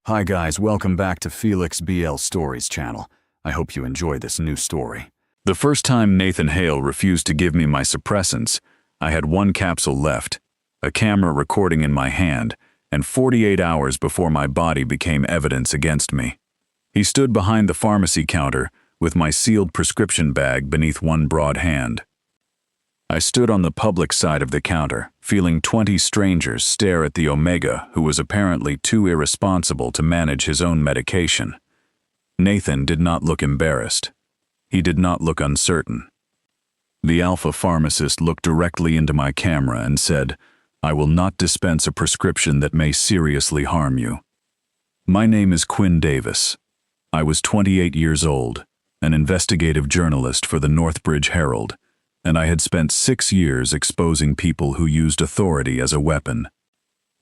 Hi guys, welcome back to Felix BL Stories channel. I hope you enjoy this new story. The first time Nathan Hale refused to give me my suppressants, I had one capsule left, a camera recording in my hand, and 48 hours before my body became evidence against me. He stood behind the pharmacy counter with my sealed prescription bag beneath one broad hand. I stood on the public side of the counter, feeling 20 strangers stare at the Omega, who was apparently too irresponsible to manage his own medication. Nathan did not look embarrassed. He did not look uncertain. The alpha pharmacist looked directly into my camera and said, "I will not dispense a prescription that may seriously harm you." My name is Quinn Davis. I was 28 years old, an investigative journalist for the Northbridge Herald, and I had spent 6 years exposing people who used authority as a weapon.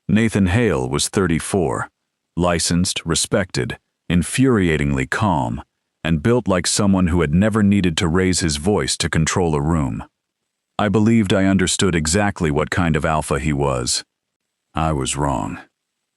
Nathan Hale was 34, licensed, respected, infuriatingly calm, and built like someone who had never needed to raise his voice to control a room. I believed I understood exactly what kind of alpha he was. I was wrong.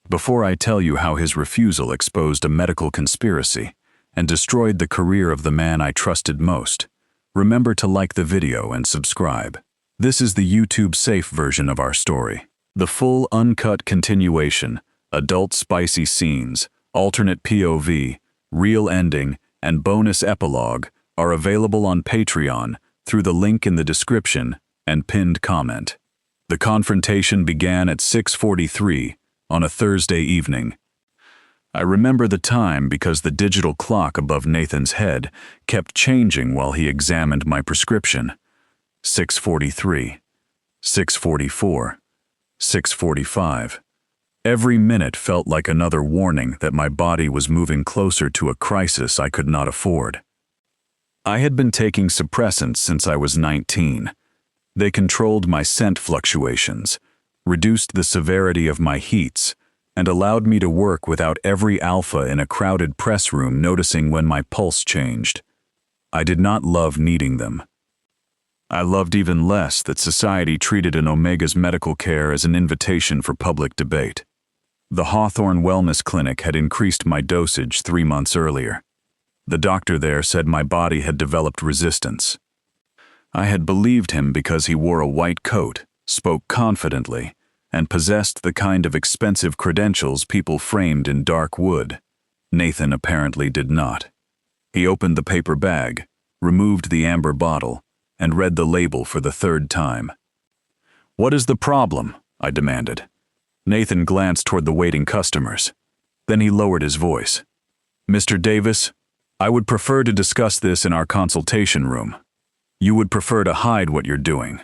Before I tell you how his refusal exposed a medical conspiracy and destroyed the career of the man I trusted most, remember to like the video and subscribe. This is the YouTube-safe version of our story. The full uncut continuation, adult spicy scenes, alternate POV, real ending, and bonus epilogue are available on Patreon through the link in the description and pinned comment. The confrontation began at 6:43 on a Thursday evening. I remember the time because the digital clock above Nathan's head kept changing while he examined my prescription. 6:43, 6:44, 6:45. Every minute felt like another warning that my body was moving closer to a crisis I could not afford. I had been taking suppressants since I was 19. They controlled my scent fluctuations, reduced the severity of my heats, and allowed me to work without every alpha in a crowded press room noticing when my pulse changed. I did not love needing them. I loved even less that society treated an Omega's medical care as an invitation for public debate. The Hawthorne Wellness Clinic had increased my dosage 3 months earlier. The doctor there said my body had developed resistance. I had believed him because he wore a white coat, spoke confidently, and possessed the kind of expensive credentials people framed in dark wood. Nathan apparently did not. He opened the paper bag, removed the amber bottle, and read the label for the 3rd time. "What is the problem?" I demanded. Nathan glanced toward the waiting customers. Then he lowered his voice. "Mr. Davis, I would prefer to discuss this in our consultation room. You would prefer to hide what you're doing.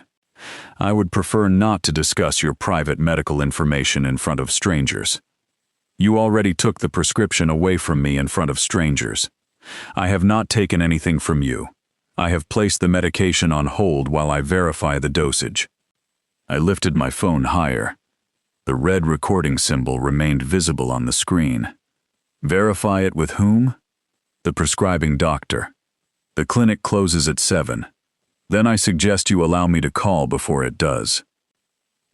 I would prefer not to discuss your private medical information in front of strangers. You already took the prescription away from me in front of strangers. I have not taken anything from you. I have placed the medication on hold while I verify the dosage." I lifted my phone higher. The red recording symbol remained visible on the screen. "Verify it with whom?" "The prescribing doctor. The clinic closes at 7. Then I suggest you allow me to call before it does."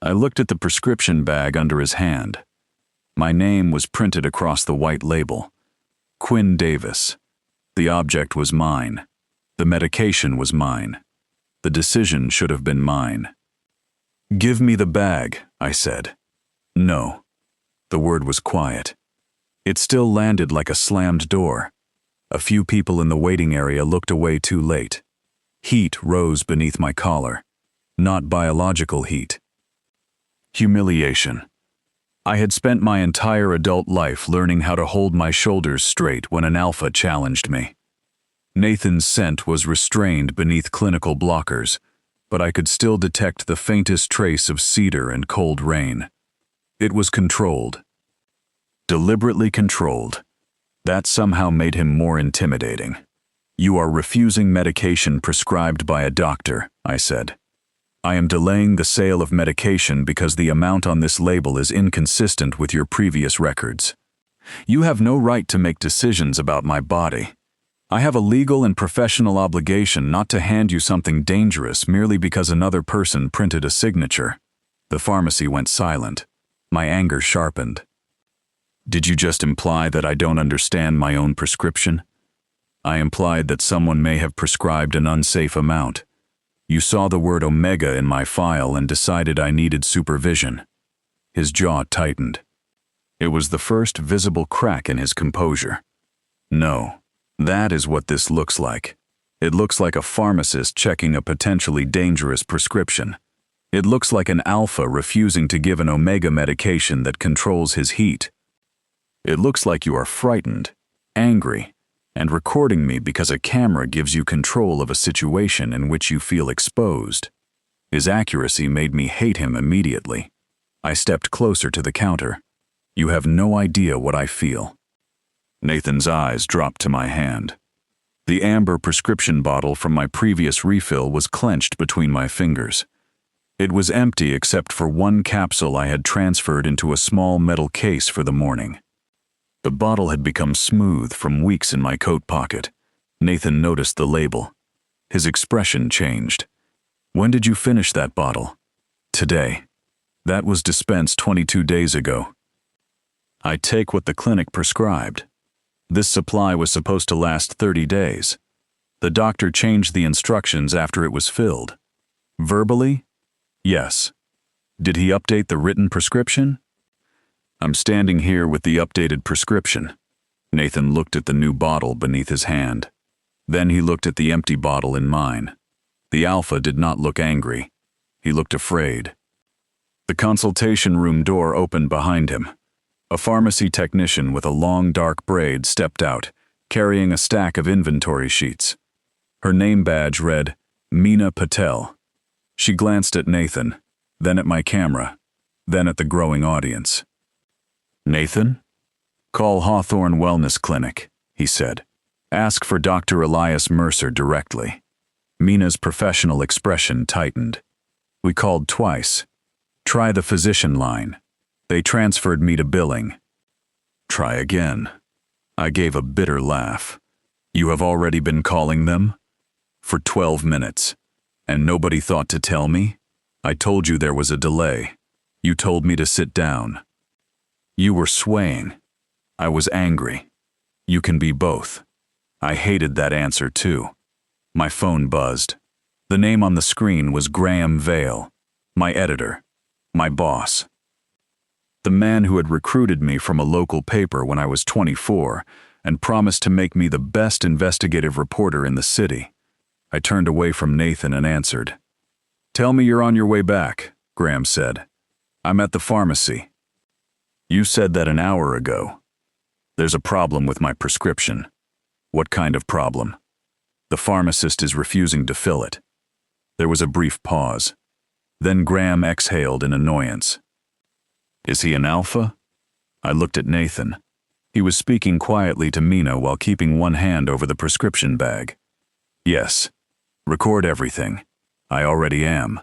I looked at the prescription bag under his hand. My name was printed across the white label. Quinn Davis. The object was mine. The medication was mine. The decision should have been mine. "Give me the bag," I said. "No." The word was quiet. It still landed like a slammed door. A few people in the waiting area looked away too late. Heat rose beneath my collar. Not biological heat. Humiliation. I had spent my entire adult life learning how to hold my shoulders straight when an alpha challenged me. Nathan's scent was restrained beneath clinical blockers, but I could still detect the faintest trace of cedar and cold rain. It was controlled. Deliberately controlled. That somehow made him more intimidating. "You are refusing medication prescribed by a doctor," I said. "I am delaying the sale of medication because the amount on this label is inconsistent with your previous records. You have no right to make decisions about my body. I have a legal and professional obligation not to hand you something dangerous merely because another person printed a signature." The pharmacy went silent. My anger sharpened. Did you just imply that I don't understand my own prescription? I implied that someone may have prescribed an unsafe amount. You saw the word Omega in my file and decided I needed supervision. His jaw tightened. It was the first visible crack in his composure. No, that is what this looks like. It looks like a pharmacist checking a potentially dangerous prescription. It looks like an alpha refusing to give an omega medication that controls his heat. It looks like you are frightened, angry, and recording me because a camera gives you control of a situation in which you feel exposed. His accuracy made me hate him immediately. I stepped closer to the counter. You have no idea what I feel. Nathan's eyes dropped to my hand. The amber prescription bottle from my previous refill was clenched between my fingers. It was empty except for one capsule I had transferred into a small metal case for the morning. The bottle had become smooth from weeks in my coat pocket. Nathan noticed the label. His expression changed. When did you finish that bottle? Today. That was dispensed 22 days ago. I take what the clinic prescribed. This supply was supposed to last 30 days. The doctor changed the instructions after it was filled. Verbally? Yes. Did he update the written prescription? I'm standing here with the updated prescription. Nathan looked at the new bottle beneath his hand. Then he looked at the empty bottle in mine. The alpha did not look angry. He looked afraid. The consultation room door opened behind him. A pharmacy technician with a long dark braid stepped out, carrying a stack of inventory sheets. Her name badge read, Meena Patel. She glanced at Nathan, then at my camera, then at the growing audience. Nathan? Call Hawthorne Wellness Clinic, he said. Ask for Dr. Elias Mercer directly. Meena's professional expression tightened. We called twice. Try the physician line. They transferred me to billing. Try again. I gave a bitter laugh. You have already been calling them? For 12 minutes. And nobody thought to tell me? I told you there was a delay. You told me to sit down. You were swaying. I was angry. You can be both. I hated that answer too. My phone buzzed. The name on the screen was Graham Vale, my editor, my boss. The man who had recruited me from a local paper when I was 24 and promised to make me the best investigative reporter in the city. I turned away from Nathan and answered. Tell me you're on your way back, Graham said. I'm at the pharmacy. You said that an hour ago. There's a problem with my prescription. What kind of problem? The pharmacist is refusing to fill it. There was a brief pause. Then Graham exhaled in annoyance. Is he an alpha? I looked at Nathan. He was speaking quietly to Meena while keeping one hand over the prescription bag. Yes. Record everything. I already am.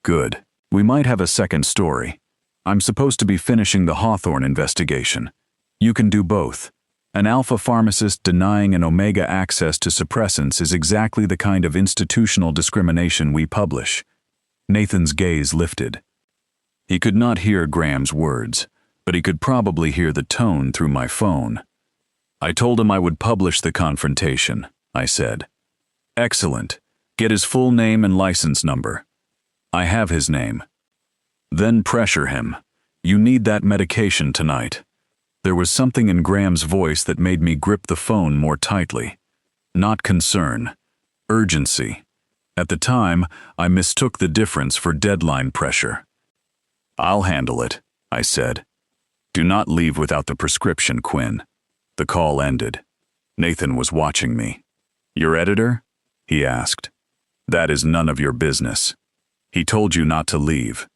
Good. We might have a second story. I'm supposed to be finishing the Hawthorne investigation. You can do both. An alpha pharmacist denying an omega access to suppressants is exactly the kind of institutional discrimination we publish. Nathan's gaze lifted. He could not hear Graham's words, but he could probably hear the tone through my phone. I told him I would publish the confrontation, I said. Excellent. Get his full name and license number. I have his name. Then pressure him. You need that medication tonight. There was something in Graham's voice that made me grip the phone more tightly. Not concern. Urgency. At the time, I mistook the difference for deadline pressure. I'll handle it, I said. Do not leave without the prescription, Quinn. The call ended. Nathan was watching me. Your editor? He asked. That is none of your business. He told you not to leave.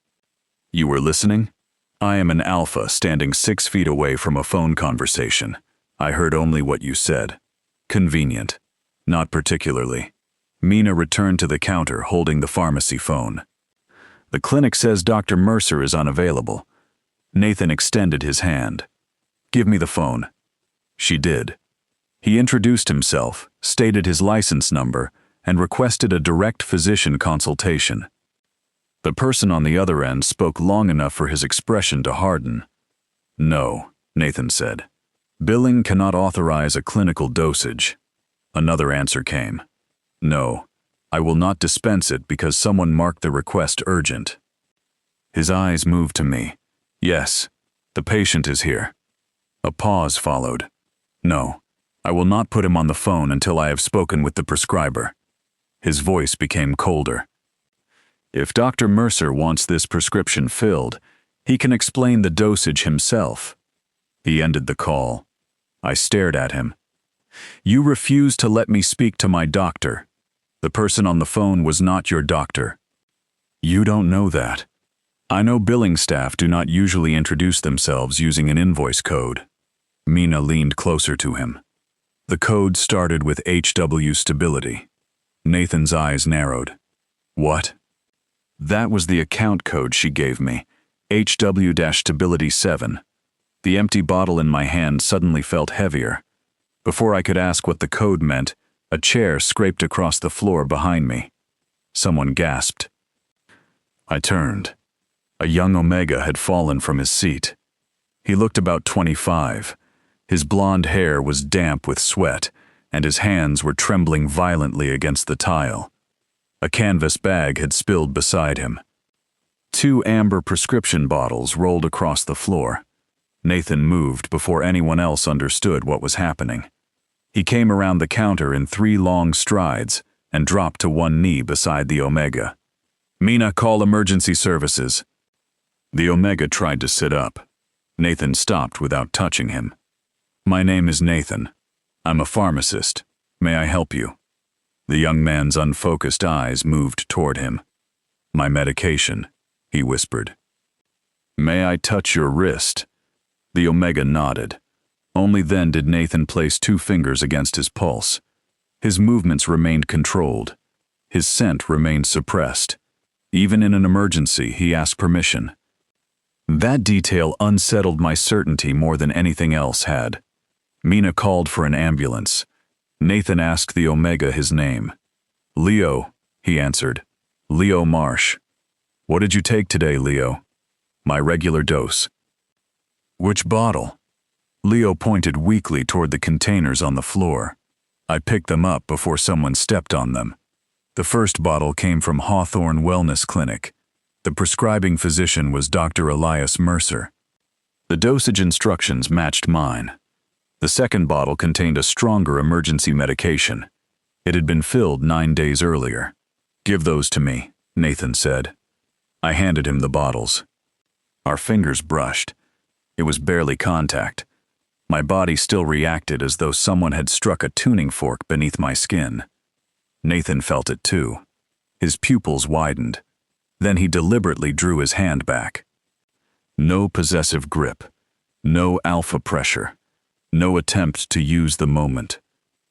You were listening? I am an alpha standing 6 feet away from a phone conversation. I heard only what you said. Convenient. Not particularly. Meena returned to the counter holding the pharmacy phone. The clinic says Dr. Mercer is unavailable. Nathan extended his hand. Give me the phone. She did. He introduced himself, stated his license number, and requested a direct physician consultation. The person on the other end spoke long enough for his expression to harden. No, Nathan said. Billing cannot authorize a clinical dosage. Another answer came. No, I will not dispense it because someone marked the request urgent. His eyes moved to me. Yes, the patient is here. A pause followed. No, I will not put him on the phone until I have spoken with the prescriber. His voice became colder. If Dr. Mercer wants this prescription filled, he can explain the dosage himself. He ended the call. I stared at him. You refused to let me speak to my doctor. The person on the phone was not your doctor. You don't know that. I know billing staff do not usually introduce themselves using an invoice code. Mina leaned closer to him. The code started with HW stability. Nathan's eyes narrowed. What? That was the account code she gave me, HW-stability 7. The empty bottle in my hand suddenly felt heavier. Before I could ask what the code meant, a chair scraped across the floor behind me. Someone gasped. I turned. A young Omega had fallen from his seat. He looked about 25. His blonde hair was damp with sweat, and his hands were trembling violently against the tile. A canvas bag had spilled beside him. 2 amber prescription bottles rolled across the floor. Nathan moved before anyone else understood what was happening. He came around the counter in 3 long strides and dropped to one knee beside the Omega. Mina, call emergency services. The Omega tried to sit up. Nathan stopped without touching him. My name is Nathan. I'm a pharmacist. May I help you? The young man's unfocused eyes moved toward him. My medication, he whispered. May I touch your wrist? The Omega nodded. Only then did Nathan place 2 fingers against his pulse. His movements remained controlled. His scent remained suppressed. Even in an emergency, he asked permission. That detail unsettled my certainty more than anything else had. Mina called for an ambulance. Nathan asked the Omega his name. Leo, he answered. Leo Marsh. What did you take today, Leo? My regular dose. Which bottle? Leo pointed weakly toward the containers on the floor. I picked them up before someone stepped on them. The first bottle came from Hawthorne Wellness Clinic. The prescribing physician was Dr. Elias Mercer. The dosage instructions matched mine. The second bottle contained a stronger emergency medication. It had been filled 9 days earlier. Give those to me, Nathan said. I handed him the bottles. Our fingers brushed. It was barely contact. My body still reacted as though someone had struck a tuning fork beneath my skin. Nathan felt it too. His pupils widened. Then he deliberately drew his hand back. No possessive grip. No alpha pressure. No attempt to use the moment.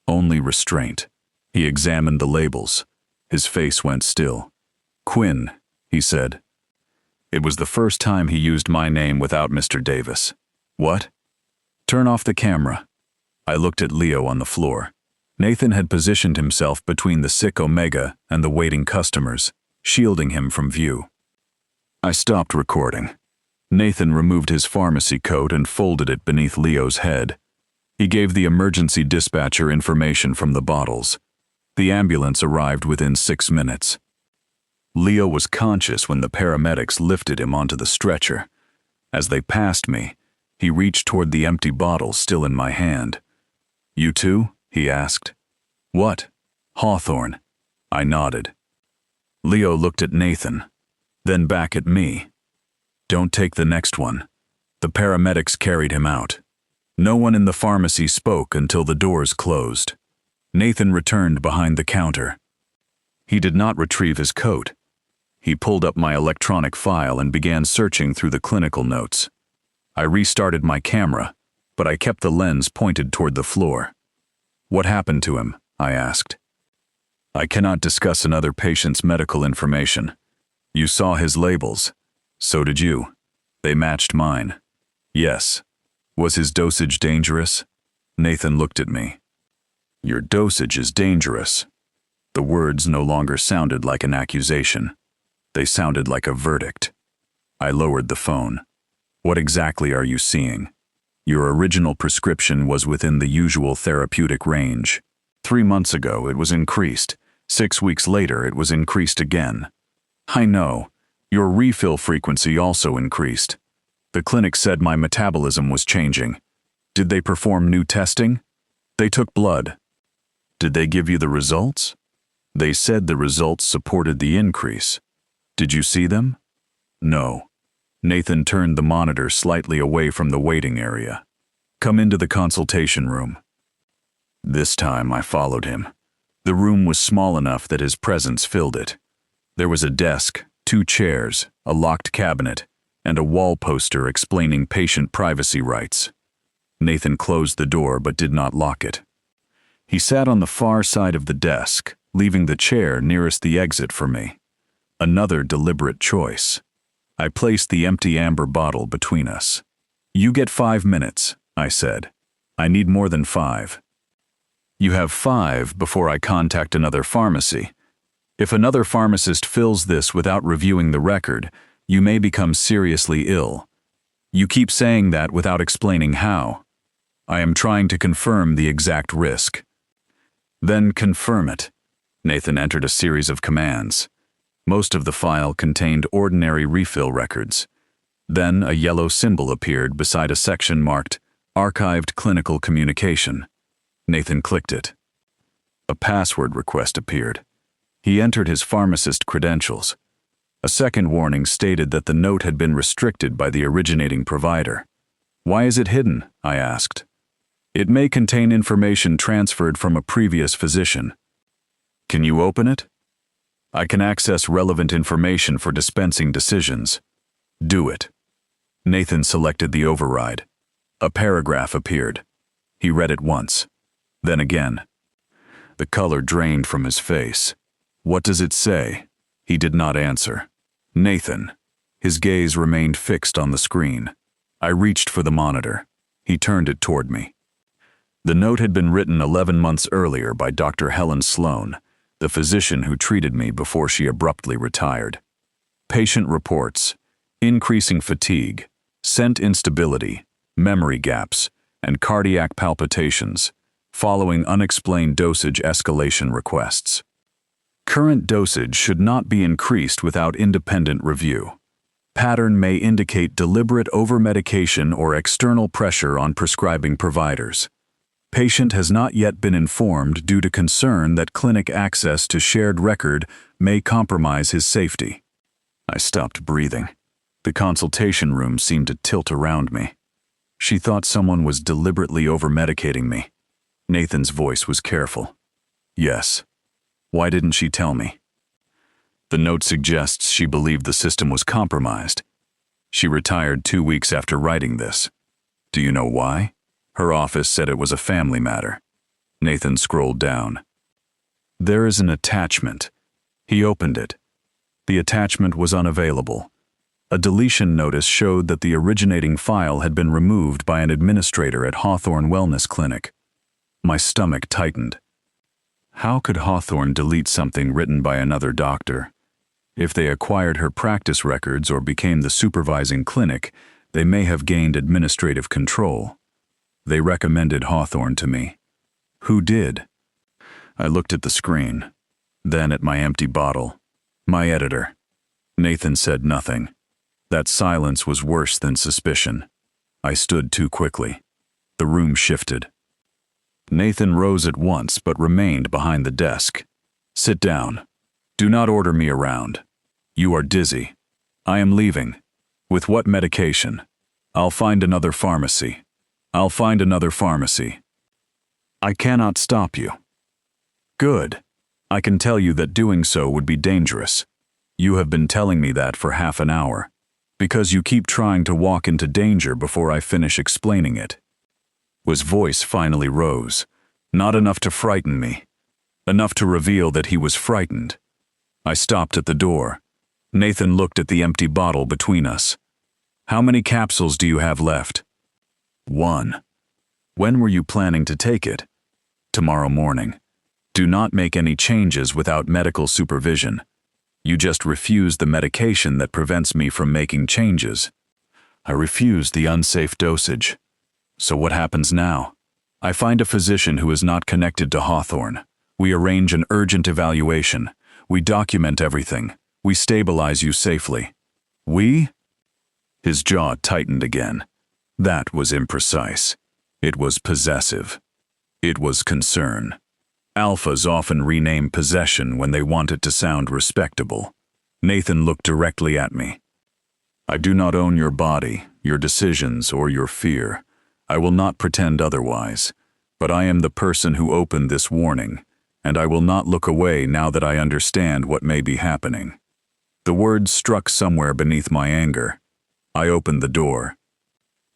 Only restraint. He examined the labels. His face went still. Quinn, he said. It was the first time he used my name without Mr. Davis. What? Turn off the camera. I looked at Leo on the floor. Nathan had positioned himself between the sick Omega and the waiting customers, shielding him from view. I stopped recording. Nathan removed his pharmacy coat and folded it beneath Leo's head. He gave the emergency dispatcher information from the bottles. The ambulance arrived within 6 minutes. Leo was conscious when the paramedics lifted him onto the stretcher. As they passed me, he reached toward the empty bottle still in my hand. You too? He asked. What? Hawthorne. I nodded. Leo looked at Nathan, then back at me. Don't take the next one. The paramedics carried him out. No one in the pharmacy spoke until the doors closed. Nathan returned behind the counter. He did not retrieve his coat. He pulled up my electronic file and began searching through the clinical notes. I restarted my camera, but I kept the lens pointed toward the floor. What happened to him? I asked. I cannot discuss another patient's medical information. You saw his labels. So did you. They matched mine. Yes. Was his dosage dangerous? Nathan looked at me. Your dosage is dangerous. The words no longer sounded like an accusation. They sounded like a verdict. I lowered the phone. What exactly are you seeing? Your original prescription was within the usual therapeutic range. 3 months ago, it was increased. 6 weeks later, it was increased again. I know. Your refill frequency also increased. The clinic said my metabolism was changing. Did they perform new testing? They took blood. Did they give you the results? They said the results supported the increase. Did you see them? No. Nathan turned the monitor slightly away from the waiting area. Come into the consultation room. This time I followed him. The room was small enough that his presence filled it. There was a desk, 2 chairs, a locked cabinet, and a wall poster explaining patient privacy rights. Nathan closed the door but did not lock it. He sat on the far side of the desk, leaving the chair nearest the exit for me. Another deliberate choice. I placed the empty amber bottle between us. You get 5 minutes, I said. I need more than 5. You have 5 before I contact another pharmacy. If another pharmacist fills this without reviewing the record, you may become seriously ill. You keep saying that without explaining how. I am trying to confirm the exact risk. Then confirm it. Nathan entered a series of commands. Most of the file contained ordinary refill records. Then a yellow symbol appeared beside a section marked Archived Clinical Communication. Nathan clicked it. A password request appeared. He entered his pharmacist credentials. A second warning stated that the note had been restricted by the originating provider. Why is it hidden? I asked. It may contain information transferred from a previous physician. Can you open it? I can access relevant information for dispensing decisions. Do it. Nathan selected the override. A paragraph appeared. He read it once. Then again. The color drained from his face. What does it say? He did not answer. Nathan. His gaze remained fixed on the screen. I reached for the monitor. He turned it toward me. The note had been written 11 months earlier by Dr. Helen Sloan, the physician who treated me before she abruptly retired. Patient reports, increasing fatigue, scent instability, memory gaps, and cardiac palpitations, following unexplained dosage escalation requests. Current dosage should not be increased without independent review. Pattern may indicate deliberate overmedication or external pressure on prescribing providers. Patient has not yet been informed due to concern that clinic access to shared record may compromise his safety. I stopped breathing. The consultation room seemed to tilt around me. She thought someone was deliberately overmedicating me. Nathan's voice was careful. Yes. Why didn't she tell me? The note suggests she believed the system was compromised. She retired 2 weeks after writing this. Do you know why? Her office said it was a family matter. Nathan scrolled down. There is an attachment. He opened it. The attachment was unavailable. A deletion notice showed that the originating file had been removed by an administrator at Hawthorne Wellness Clinic. My stomach tightened. How could Hawthorne delete something written by another doctor? If they acquired her practice records or became the supervising clinic, they may have gained administrative control. They recommended Hawthorne to me. Who did? I looked at the screen, then at my empty bottle. My editor. Nathan said nothing. That silence was worse than suspicion. I stood too quickly. The room shifted. Nathan rose at once but remained behind the desk. Sit down. Do not order me around. You are dizzy. I am leaving. With what medication? I'll find another pharmacy. I'll find another pharmacy. I cannot stop you. Good. I can tell you that doing so would be dangerous. You have been telling me that for half an hour, because you keep trying to walk into danger before I finish explaining it. His voice finally rose, not enough to frighten me, enough to reveal that he was frightened. I stopped at the door. Nathan looked at the empty bottle between us. How many capsules do you have left? 1. When were you planning to take it? Tomorrow morning. Do not make any changes without medical supervision. You just refuse the medication that prevents me from making changes. I refused the unsafe dosage. So what happens now? I find a physician who is not connected to Hawthorne. We arrange an urgent evaluation. We document everything. We stabilize you safely. We? His jaw tightened again. That was imprecise. It was possessive. It was concern. Alphas often rename possession when they want it to sound respectable. Nathan looked directly at me. I do not own your body, your decisions, or your fear. I will not pretend otherwise. But I am the person who opened this warning, and I will not look away now that I understand what may be happening. The words struck somewhere beneath my anger. I opened the door.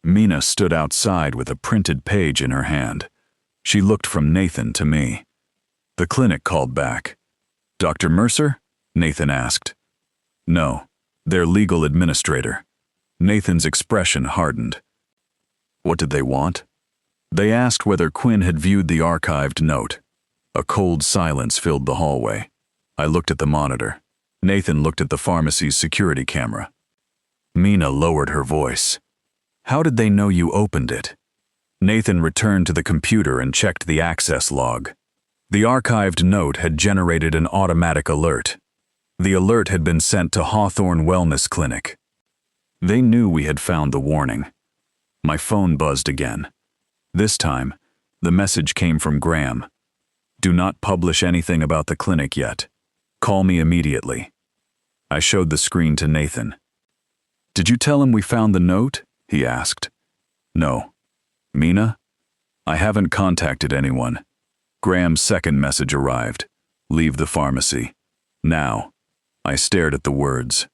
Mina stood outside with a printed page in her hand. She looked from Nathan to me. The clinic called back. Dr. Mercer? Nathan asked. No, their legal administrator. Nathan's expression hardened. What did they want? They asked whether Quinn had viewed the archived note. A cold silence filled the hallway. I looked at the monitor. Nathan looked at the pharmacy's security camera. Mina lowered her voice. How did they know you opened it? Nathan returned to the computer and checked the access log. The archived note had generated an automatic alert. The alert had been sent to Hawthorne Wellness Clinic. They knew we had found the warning. My phone buzzed again. This time, the message came from Graham. Do not publish anything about the clinic yet. Call me immediately. I showed the screen to Nathan. Did you tell him we found the note? He asked. No. Mina? I haven't contacted anyone. Graham's second message arrived. Leave the pharmacy. Now. I stared at the words.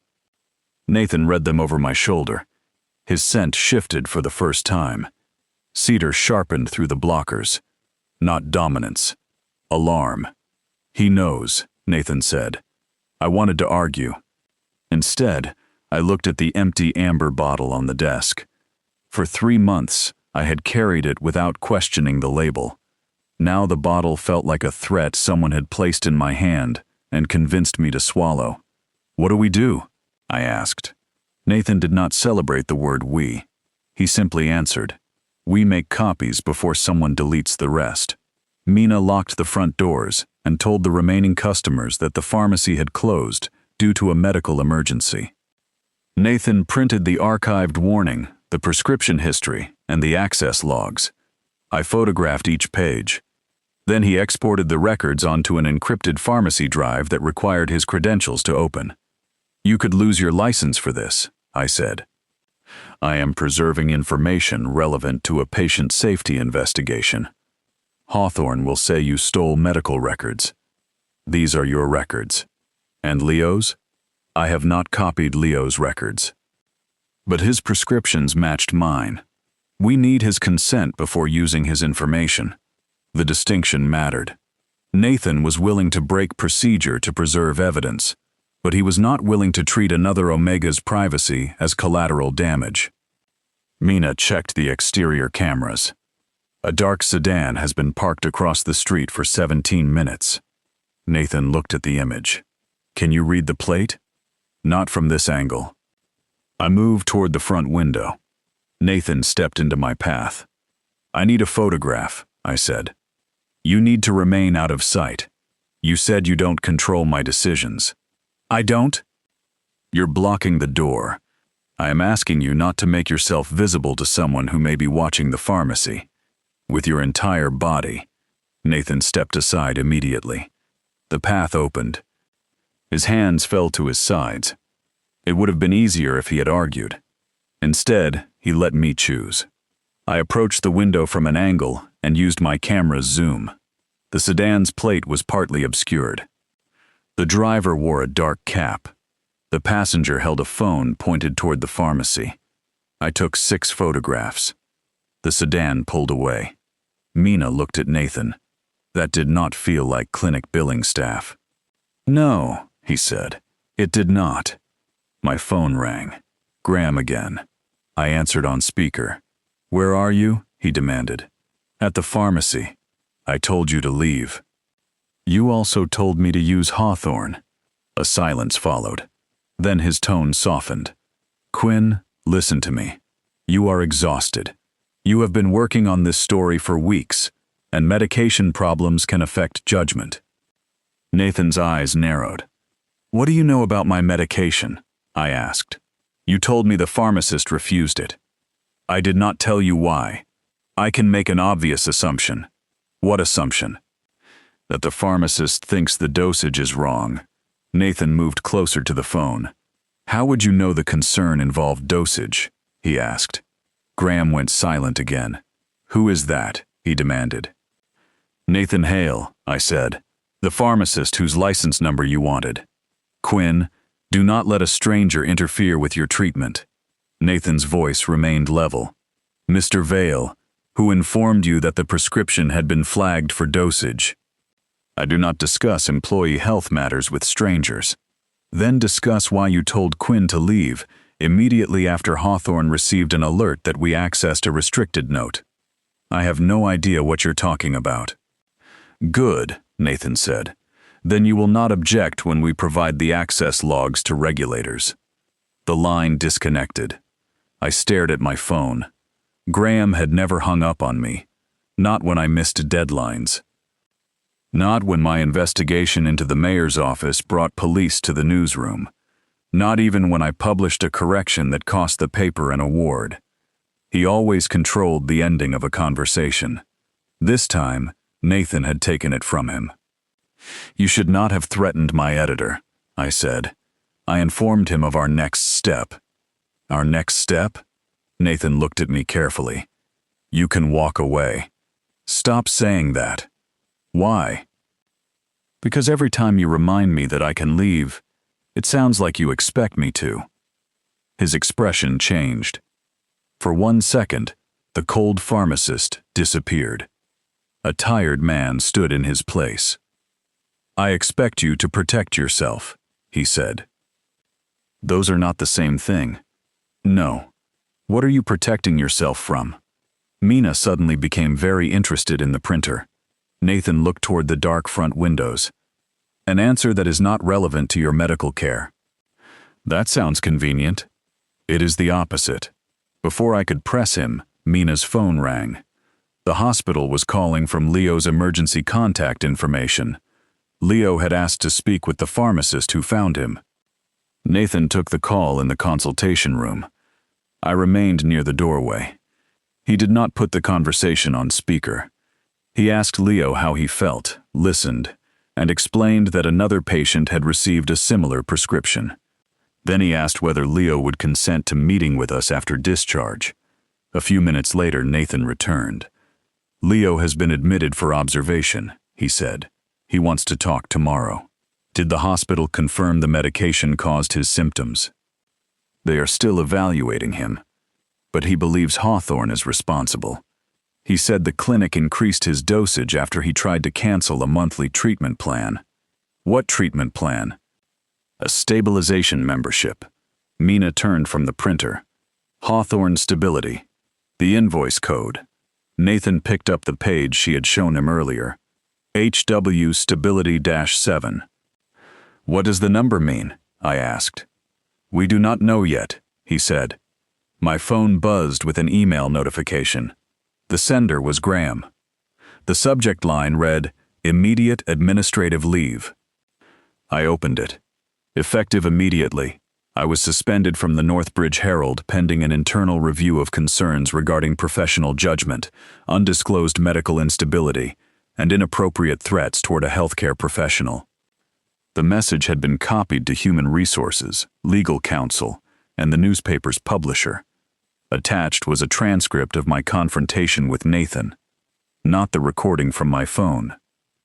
Nathan read them over my shoulder. His scent shifted for the first time. Cedar sharpened through the blockers. Not dominance. Alarm. He knows, Nathan said. I wanted to argue. Instead, I looked at the empty amber bottle on the desk. For 3 months, I had carried it without questioning the label. Now the bottle felt like a threat someone had placed in my hand and convinced me to swallow. What do we do? I asked. Nathan did not celebrate the word we. He simply answered, we make copies before someone deletes the rest. Mina locked the front doors and told the remaining customers that the pharmacy had closed due to a medical emergency. Nathan printed the archived warning, the prescription history, and the access logs. I photographed each page. Then he exported the records onto an encrypted pharmacy drive that required his credentials to open. You could lose your license for this, I said. I am preserving information relevant to a patient safety investigation. Hawthorne will say you stole medical records. These are your records. And Leo's? I have not copied Leo's records. But his prescriptions matched mine. We need his consent before using his information. The distinction mattered. Nathan was willing to break procedure to preserve evidence, but he was not willing to treat another Omega's privacy as collateral damage. Mina checked the exterior cameras. A dark sedan has been parked across the street for 17 minutes. Nathan looked at the image. Can you read the plate? Not from this angle. I moved toward the front window. Nathan stepped into my path. I need a photograph, I said. You need to remain out of sight. You said you don't control my decisions. I don't? You're blocking the door. I am asking you not to make yourself visible to someone who may be watching the pharmacy. With your entire body. Nathan stepped aside immediately. The path opened. His hands fell to his sides. It would have been easier if he had argued. Instead, he let me choose. I approached the window from an angle and used my camera's zoom. The sedan's plate was partly obscured. The driver wore a dark cap. The passenger held a phone pointed toward the pharmacy. I took 6 photographs. The sedan pulled away. Mina looked at Nathan. That did not feel like clinic billing staff. No, he said. It did not. My phone rang. Graham again. I answered on speaker. Where are you? He demanded. At the pharmacy. I told you to leave. You also told me to use Hawthorne. A silence followed. Then his tone softened. Quinn, listen to me. You are exhausted. You have been working on this story for weeks, and medication problems can affect judgment. Nathan's eyes narrowed. What do you know about my medication? I asked. You told me the pharmacist refused it. I did not tell you why. I can make an obvious assumption. What assumption? That the pharmacist thinks the dosage is wrong. Nathan moved closer to the phone. How would you know the concern involved dosage? He asked. Graham went silent again. Who is that? He demanded. Nathan Hale, I said. The pharmacist whose license number you wanted. Quinn, do not let a stranger interfere with your treatment. Nathan's voice remained level. Mr. Vale, who informed you that the prescription had been flagged for dosage. I do not discuss employee health matters with strangers. Then discuss why you told Quinn to leave immediately after Hawthorne received an alert that we accessed a restricted note. I have no idea what you're talking about. Good, Nathan said. Then you will not object when we provide the access logs to regulators. The line disconnected. I stared at my phone. Graham had never hung up on me. Not when I missed deadlines. Not when my investigation into the mayor's office brought police to the newsroom. Not even when I published a correction that cost the paper an award. He always controlled the ending of a conversation. This time, Nathan had taken it from him. You should not have threatened my editor, I said. I informed him of our next step. Our next step? Nathan looked at me carefully. You can walk away. Stop saying that. Why? Because every time you remind me that I can leave, it sounds like you expect me to. His expression changed. For 1 second, the cold pharmacist disappeared. A tired man stood in his place. I expect you to protect yourself, he said. Those are not the same thing. No. What are you protecting yourself from? Mina suddenly became very interested in the printer. Nathan looked toward the dark front windows. An answer that is not relevant to your medical care. That sounds convenient. It is the opposite. Before I could press him, Mina's phone rang. The hospital was calling from Leo's emergency contact information. Leo had asked to speak with the pharmacist who found him. Nathan took the call in the consultation room. I remained near the doorway. He did not put the conversation on speaker. He asked Leo how he felt, listened, and explained that another patient had received a similar prescription. Then he asked whether Leo would consent to meeting with us after discharge. A few minutes later, Nathan returned. Leo has been admitted for observation, he said. He wants to talk tomorrow. Did the hospital confirm the medication caused his symptoms? They are still evaluating him, but he believes Hawthorne is responsible. He said the clinic increased his dosage after he tried to cancel a monthly treatment plan. What treatment plan? A stabilization membership. Mina turned from the printer. Hawthorne Stability. The invoice code. Nathan picked up the page she had shown him earlier. HW Stability-7. What does the number mean? I asked. We do not know yet, he said. My phone buzzed with an email notification. The sender was Graham. The subject line read, Immediate Administrative Leave. I opened it. Effective immediately, I was suspended from the Northbridge Herald pending an internal review of concerns regarding professional judgment, undisclosed medical instability, and inappropriate threats toward a healthcare professional. The message had been copied to Human Resources, Legal Counsel, and the newspaper's publisher. Attached was a transcript of my confrontation with Nathan. Not the recording from my phone.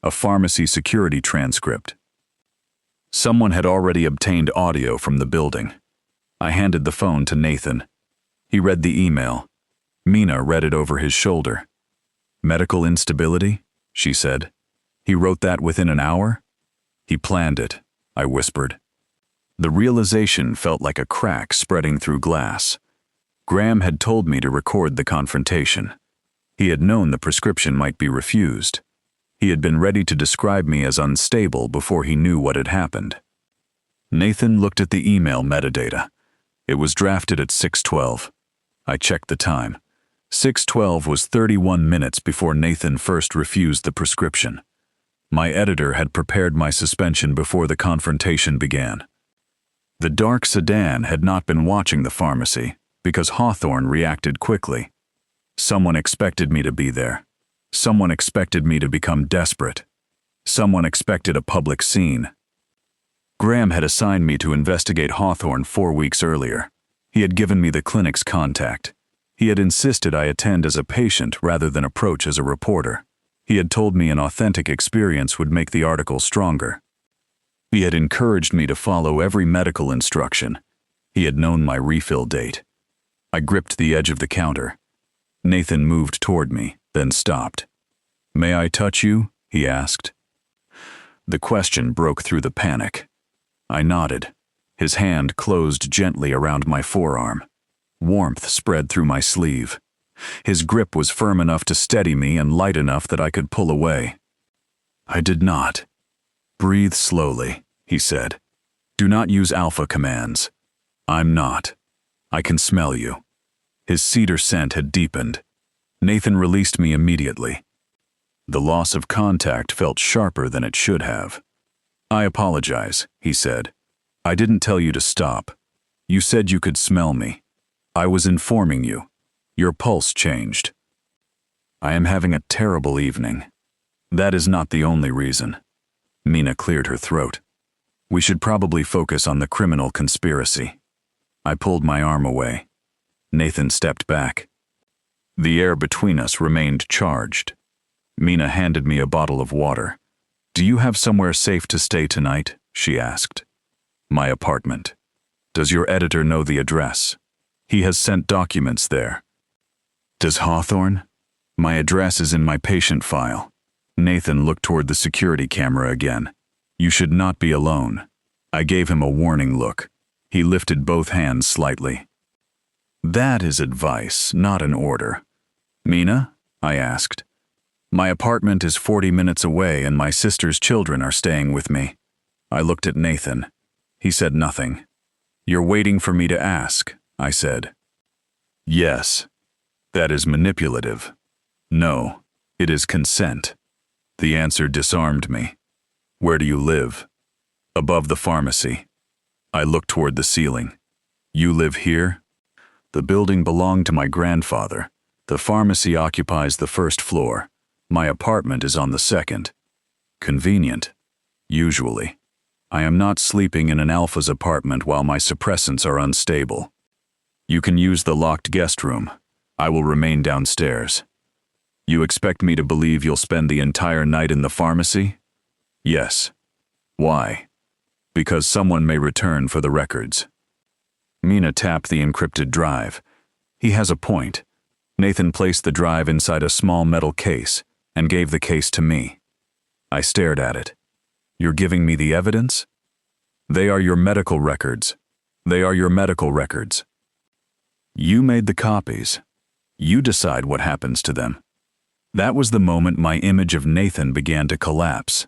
A pharmacy security transcript. Someone had already obtained audio from the building. I handed the phone to Nathan. He read the email. Mina read it over his shoulder. Medical instability? She said. He wrote that within an hour? He planned it, I whispered. The realization felt like a crack spreading through glass. Graham had told me to record the confrontation. He had known the prescription might be refused. He had been ready to describe me as unstable before he knew what had happened. Nathan looked at the email metadata. It was drafted at 6:12. I checked the time. 6:12 was 31 minutes before Nathan first refused the prescription. My editor had prepared my suspension before the confrontation began. The dark sedan had not been watching the pharmacy because Hawthorne reacted quickly. Someone expected me to be there. Someone expected me to become desperate. Someone expected a public scene. Graham had assigned me to investigate Hawthorne 4 weeks earlier. He had given me the clinic's contact. He had insisted I attend as a patient rather than approach as a reporter. He had told me an authentic experience would make the article stronger. He had encouraged me to follow every medical instruction. He had known my refill date. I gripped the edge of the counter. Nathan moved toward me, then stopped. "May I touch you?" he asked. The question broke through the panic. I nodded. His hand closed gently around my forearm. Warmth spread through my sleeve. His grip was firm enough to steady me and light enough that I could pull away. I did not. "Breathe slowly," he said. "Do not use alpha commands. I'm not. I can smell you." His cedar scent had deepened. Nathan released me immediately. The loss of contact felt sharper than it should have. "I apologize," he said. "I didn't tell you to stop. You said you could smell me. I was informing you. Your pulse changed." "I am having a terrible evening." "That is not the only reason." Mina cleared her throat. "We should probably focus on the criminal conspiracy." I pulled my arm away. Nathan stepped back. The air between us remained charged. Mina handed me a bottle of water. "Do you have somewhere safe to stay tonight?" she asked. "My apartment." "Does your editor know the address?" "He has sent documents there." "Does Hawthorne?" "My address is in my patient file." Nathan looked toward the security camera again. "You should not be alone." I gave him a warning look. He lifted both hands slightly. "That is advice, not an order." "Mina?" I asked. "My apartment is 40 minutes away and my sister's children are staying with me." I looked at Nathan. He said nothing. "You're waiting for me to ask," I said. "Yes. That is manipulative." "No, it is consent." The answer disarmed me. "Where do you live?" "Above the pharmacy." I looked toward the ceiling. "You live here?" "The building belonged to my grandfather. The pharmacy occupies the first floor. My apartment is on the second." "Convenient." "Usually. I am not sleeping in an alpha's apartment while my suppressants are unstable." "You can use the locked guest room. I will remain downstairs." "You expect me to believe you'll spend the entire night in the pharmacy?" "Yes." "Why?" "Because someone may return for the records." Mina tapped the encrypted drive. He has a point. Nathan placed the drive inside a small metal case and gave the case to me. I stared at it. "You're giving me the evidence?" "They are your medical records. They are your medical records. You made the copies. You decide what happens to them." That was the moment my image of Nathan began to collapse.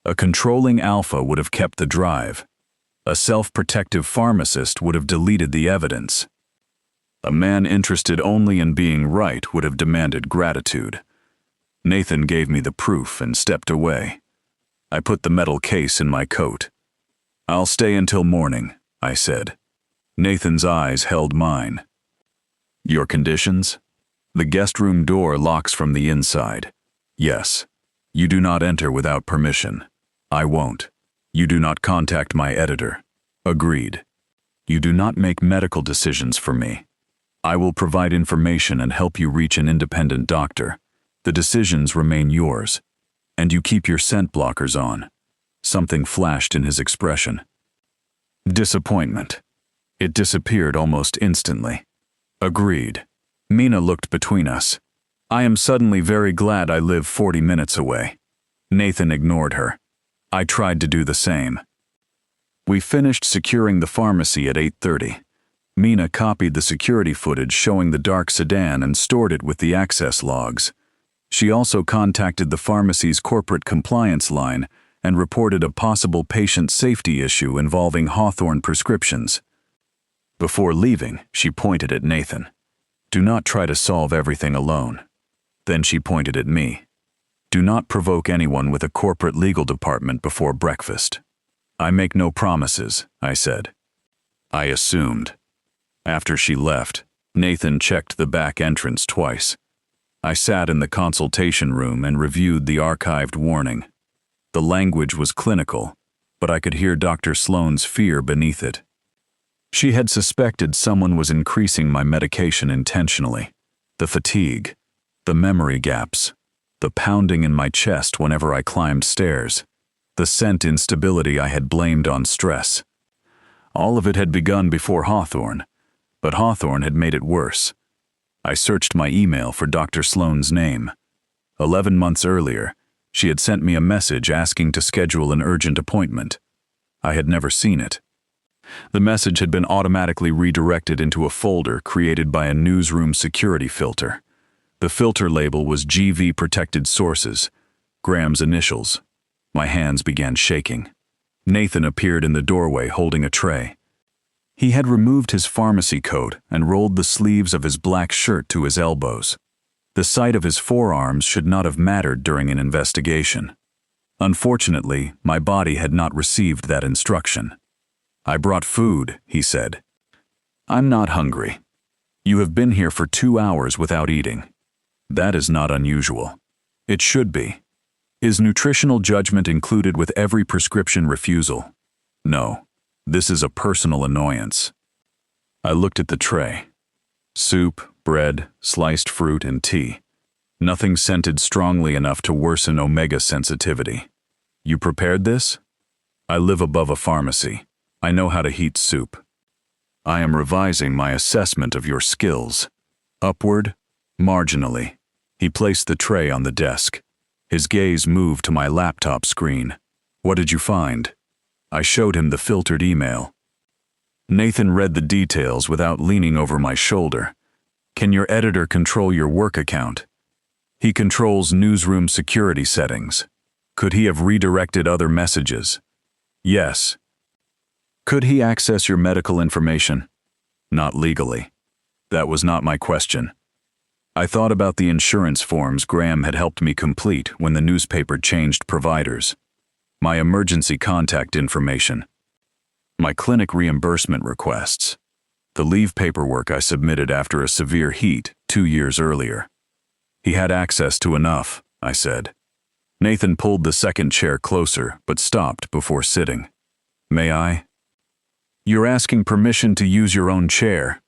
A controlling alpha would have kept the drive. A self-protective pharmacist would have deleted the evidence. A man interested only in being right would have demanded gratitude. Nathan gave me the proof and stepped away. I put the metal case in my coat. "I'll stay until morning," I said. Nathan's eyes held mine. "Your conditions?" "The guest room door locks from the inside." "Yes. You do not enter without permission." "I won't." "You do not contact my editor." "Agreed." "You do not make medical decisions for me." "I will provide information and help you reach an independent doctor. The decisions remain yours. And you keep your scent blockers on." Something flashed in his expression. Disappointment. It disappeared almost instantly. "Agreed." Mina looked between us. "I am suddenly very glad I live 40 minutes away." Nathan ignored her. I tried to do the same. We finished securing the pharmacy at 8:30. Mina copied the security footage showing the dark sedan and stored it with the access logs. She also contacted the pharmacy's corporate compliance line and reported a possible patient safety issue involving Hawthorne prescriptions. Before leaving, she pointed at Nathan. Do not try to solve everything alone. Then she pointed at me. Do not provoke anyone with a corporate legal department before breakfast. I make no promises, I said. I assumed. After she left, Nathan checked the back entrance twice. I sat in the consultation room and reviewed the archived warning. The language was clinical, but I could hear Dr. Sloane's fear beneath it. She had suspected someone was increasing my medication intentionally. The fatigue, the memory gaps, the pounding in my chest whenever I climbed stairs, the scent instability I had blamed on stress. All of it had begun before Hawthorne, but Hawthorne had made it worse. I searched my email for Dr. Sloane's name. 11 months earlier, she had sent me a message asking to schedule an urgent appointment. I had never seen it. The message had been automatically redirected into a folder created by a newsroom security filter. The filter label was GV Protected Sources, Graham's initials. My hands began shaking. Nathan appeared in the doorway holding a tray. He had removed his pharmacy coat and rolled the sleeves of his black shirt to his elbows. The sight of his forearms should not have mattered during an investigation. Unfortunately, my body had not received that instruction. I brought food, he said. I'm not hungry. You have been here for 2 hours without eating. That is not unusual. It should be. Is nutritional judgment included with every prescription refusal? No. This is a personal annoyance. I looked at the tray. Soup, bread, sliced fruit, and tea. Nothing scented strongly enough to worsen omega sensitivity. You prepared this? I live above a pharmacy. I know how to heat soup. I am revising my assessment of your skills. Upward, marginally. He placed the tray on the desk. His gaze moved to my laptop screen. What did you find? I showed him the filtered email. Nathan read the details without leaning over my shoulder. Can your editor control your work account? He controls newsroom security settings. Could he have redirected other messages? Yes. Could he access your medical information? Not legally. That was not my question. I thought about the insurance forms Graham had helped me complete when the newspaper changed providers. My emergency contact information. My clinic reimbursement requests. The leave paperwork I submitted after a severe heat 2 years earlier. He had access to enough, I said. Nathan pulled the second chair closer, but stopped before sitting. May I? You're asking permission to use your own chair.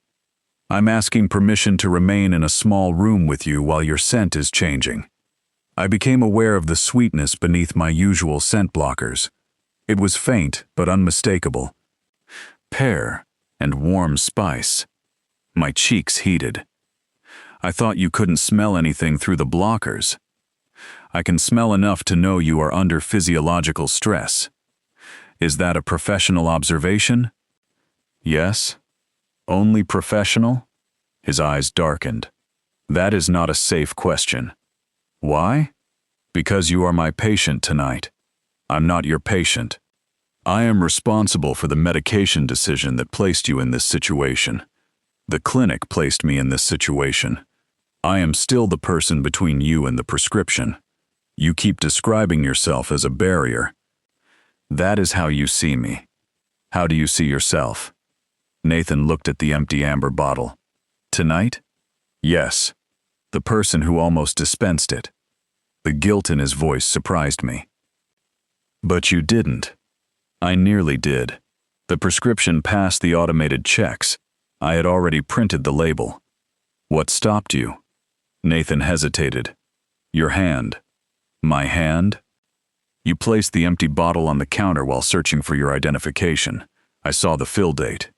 I'm asking permission to remain in a small room with you while your scent is changing. I became aware of the sweetness beneath my usual scent blockers. It was faint but unmistakable. Pear and warm spice. My cheeks heated. I thought you couldn't smell anything through the blockers. I can smell enough to know you are under physiological stress. Is that a professional observation? Yes. Only professional? His eyes darkened. That is not a safe question. Why? Because you are my patient tonight. I'm not your patient. I am responsible for the medication decision that placed you in this situation. The clinic placed me in this situation. I am still the person between you and the prescription. You keep describing yourself as a barrier. That is how you see me. How do you see yourself? Nathan looked at the empty amber bottle. Tonight? Yes. The person who almost dispensed it. The guilt in his voice surprised me. But you didn't. I nearly did. The prescription passed the automated checks. I had already printed the label. What stopped you? Nathan hesitated. Your hand. My hand? You placed the empty bottle on the counter while searching for your identification. I saw the fill date.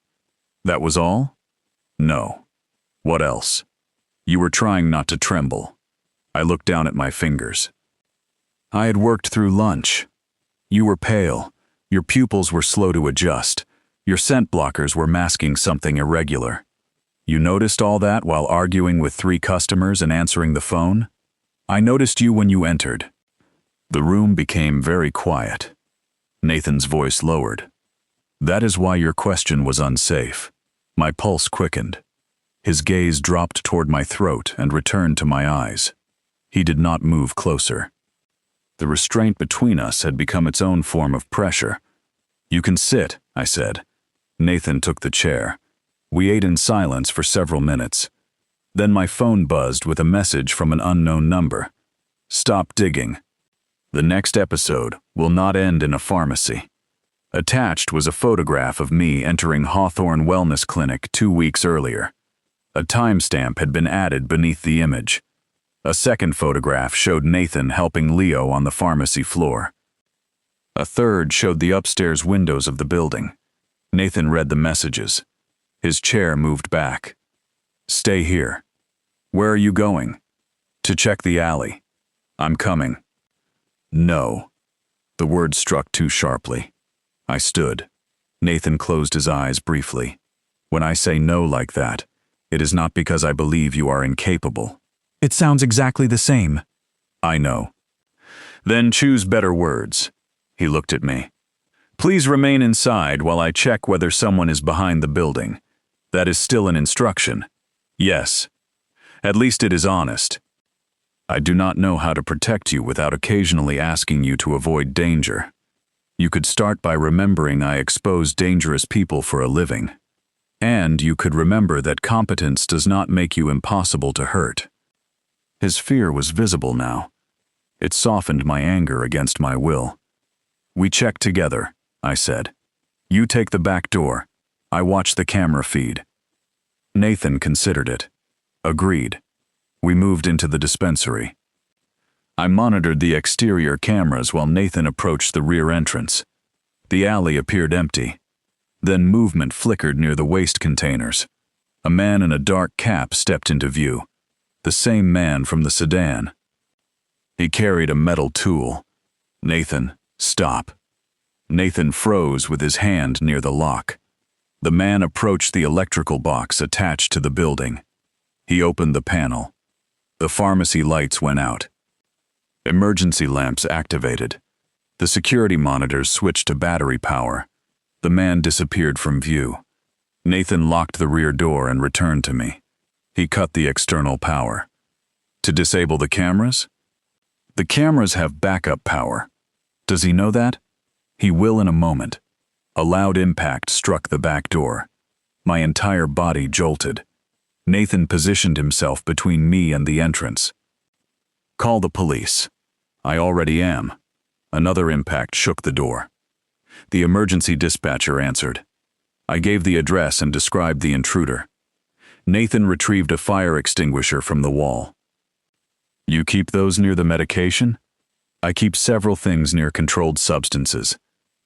That was all? No. What else? You were trying not to tremble. I looked down at my fingers. I had worked through lunch. You were pale. Your pupils were slow to adjust. Your scent blockers were masking something irregular. You noticed all that while arguing with 3 customers and answering the phone? I noticed you when you entered. The room became very quiet. Nathan's voice lowered. That is why your question was unsafe. My pulse quickened. His gaze dropped toward my throat and returned to my eyes. He did not move closer. The restraint between us had become its own form of pressure. "You can sit," I said. Nathan took the chair. We ate in silence for several minutes. Then my phone buzzed with a message from an unknown number. "Stop digging. The next episode will not end in a pharmacy." Attached was a photograph of me entering Hawthorne Wellness Clinic 2 weeks earlier. A timestamp had been added beneath the image. A second photograph showed Nathan helping Leo on the pharmacy floor. A third showed the upstairs windows of the building. Nathan read the messages. His chair moved back. "Stay here." "Where are you going?" "To check the alley." "I'm coming." "No." The word struck too sharply. I stood. Nathan closed his eyes briefly. "When I say no like that, it is not because I believe you are incapable." "It sounds exactly the same." "I know." "Then choose better words." He looked at me. "Please remain inside while I check whether someone is behind the building. That is still an instruction." "Yes. At least it is honest. I do not know how to protect you without occasionally asking you to avoid danger. You could start by remembering I expose dangerous people for a living. And you could remember that competence does not make you impossible to hurt." His fear was visible now. It softened my anger against my will. "We check together," I said. "You take the back door. I watch the camera feed." Nathan considered it. Agreed. We moved into the dispensary. I monitored the exterior cameras while Nathan approached the rear entrance. The alley appeared empty. Then movement flickered near the waste containers. A man in a dark cap stepped into view. The same man from the sedan. He carried a metal tool. "Nathan, stop." Nathan froze with his hand near the lock. The man approached the electrical box attached to the building. He opened the panel. The pharmacy lights went out. Emergency lamps activated. The security monitors switched to battery power. The man disappeared from view. Nathan locked the rear door and returned to me. He cut the external power. "To disable the cameras?" "The cameras have backup power. Does he know that?" "He will in a moment." A loud impact struck the back door. My entire body jolted. Nathan positioned himself between me and the entrance. "Call the police." "I already am." Another impact shook the door. The emergency dispatcher answered. I gave the address and described the intruder. Nathan retrieved a fire extinguisher from the wall. "You keep those near the medication?" "I keep several things near controlled substances."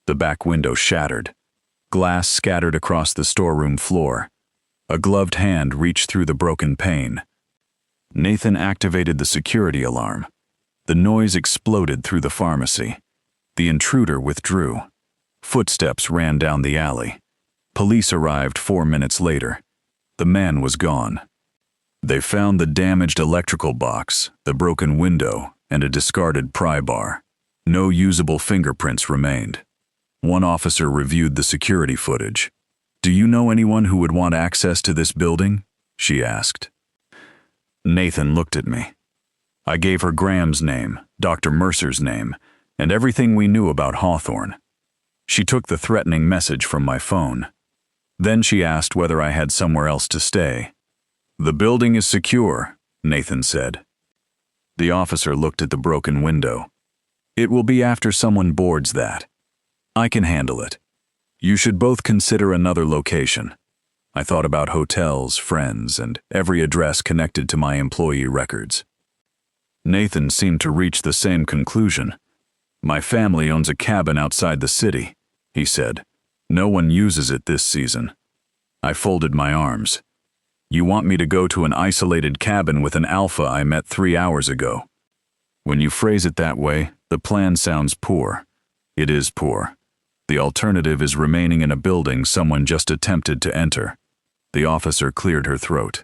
The back window shattered. Glass scattered across the storeroom floor. A gloved hand reached through the broken pane. Nathan activated the security alarm. The noise exploded through the pharmacy. The intruder withdrew. Footsteps ran down the alley. Police arrived 4 minutes later. The man was gone. They found the damaged electrical box, the broken window, and a discarded pry bar. No usable fingerprints remained. One officer reviewed the security footage. "Do you know anyone who would want access to this building?" she asked. Nathan looked at me. I gave her Graham's name, Dr. Mercer's name, and everything we knew about Hawthorne. She took the threatening message from my phone. Then she asked whether I had somewhere else to stay. "The building is secure," Nathan said. The officer looked at the broken window. "It will be after someone boards that. I can handle it. You should both consider another location." I thought about hotels, friends, and every address connected to my employee records. Nathan seemed to reach the same conclusion. "My family owns a cabin outside the city," he said. "No one uses it this season." I folded my arms. "You want me to go to an isolated cabin with an alpha I met 3 hours ago?" "When you phrase it that way, the plan sounds poor." "It is poor. The alternative is remaining in a building someone just attempted to enter." The officer cleared her throat.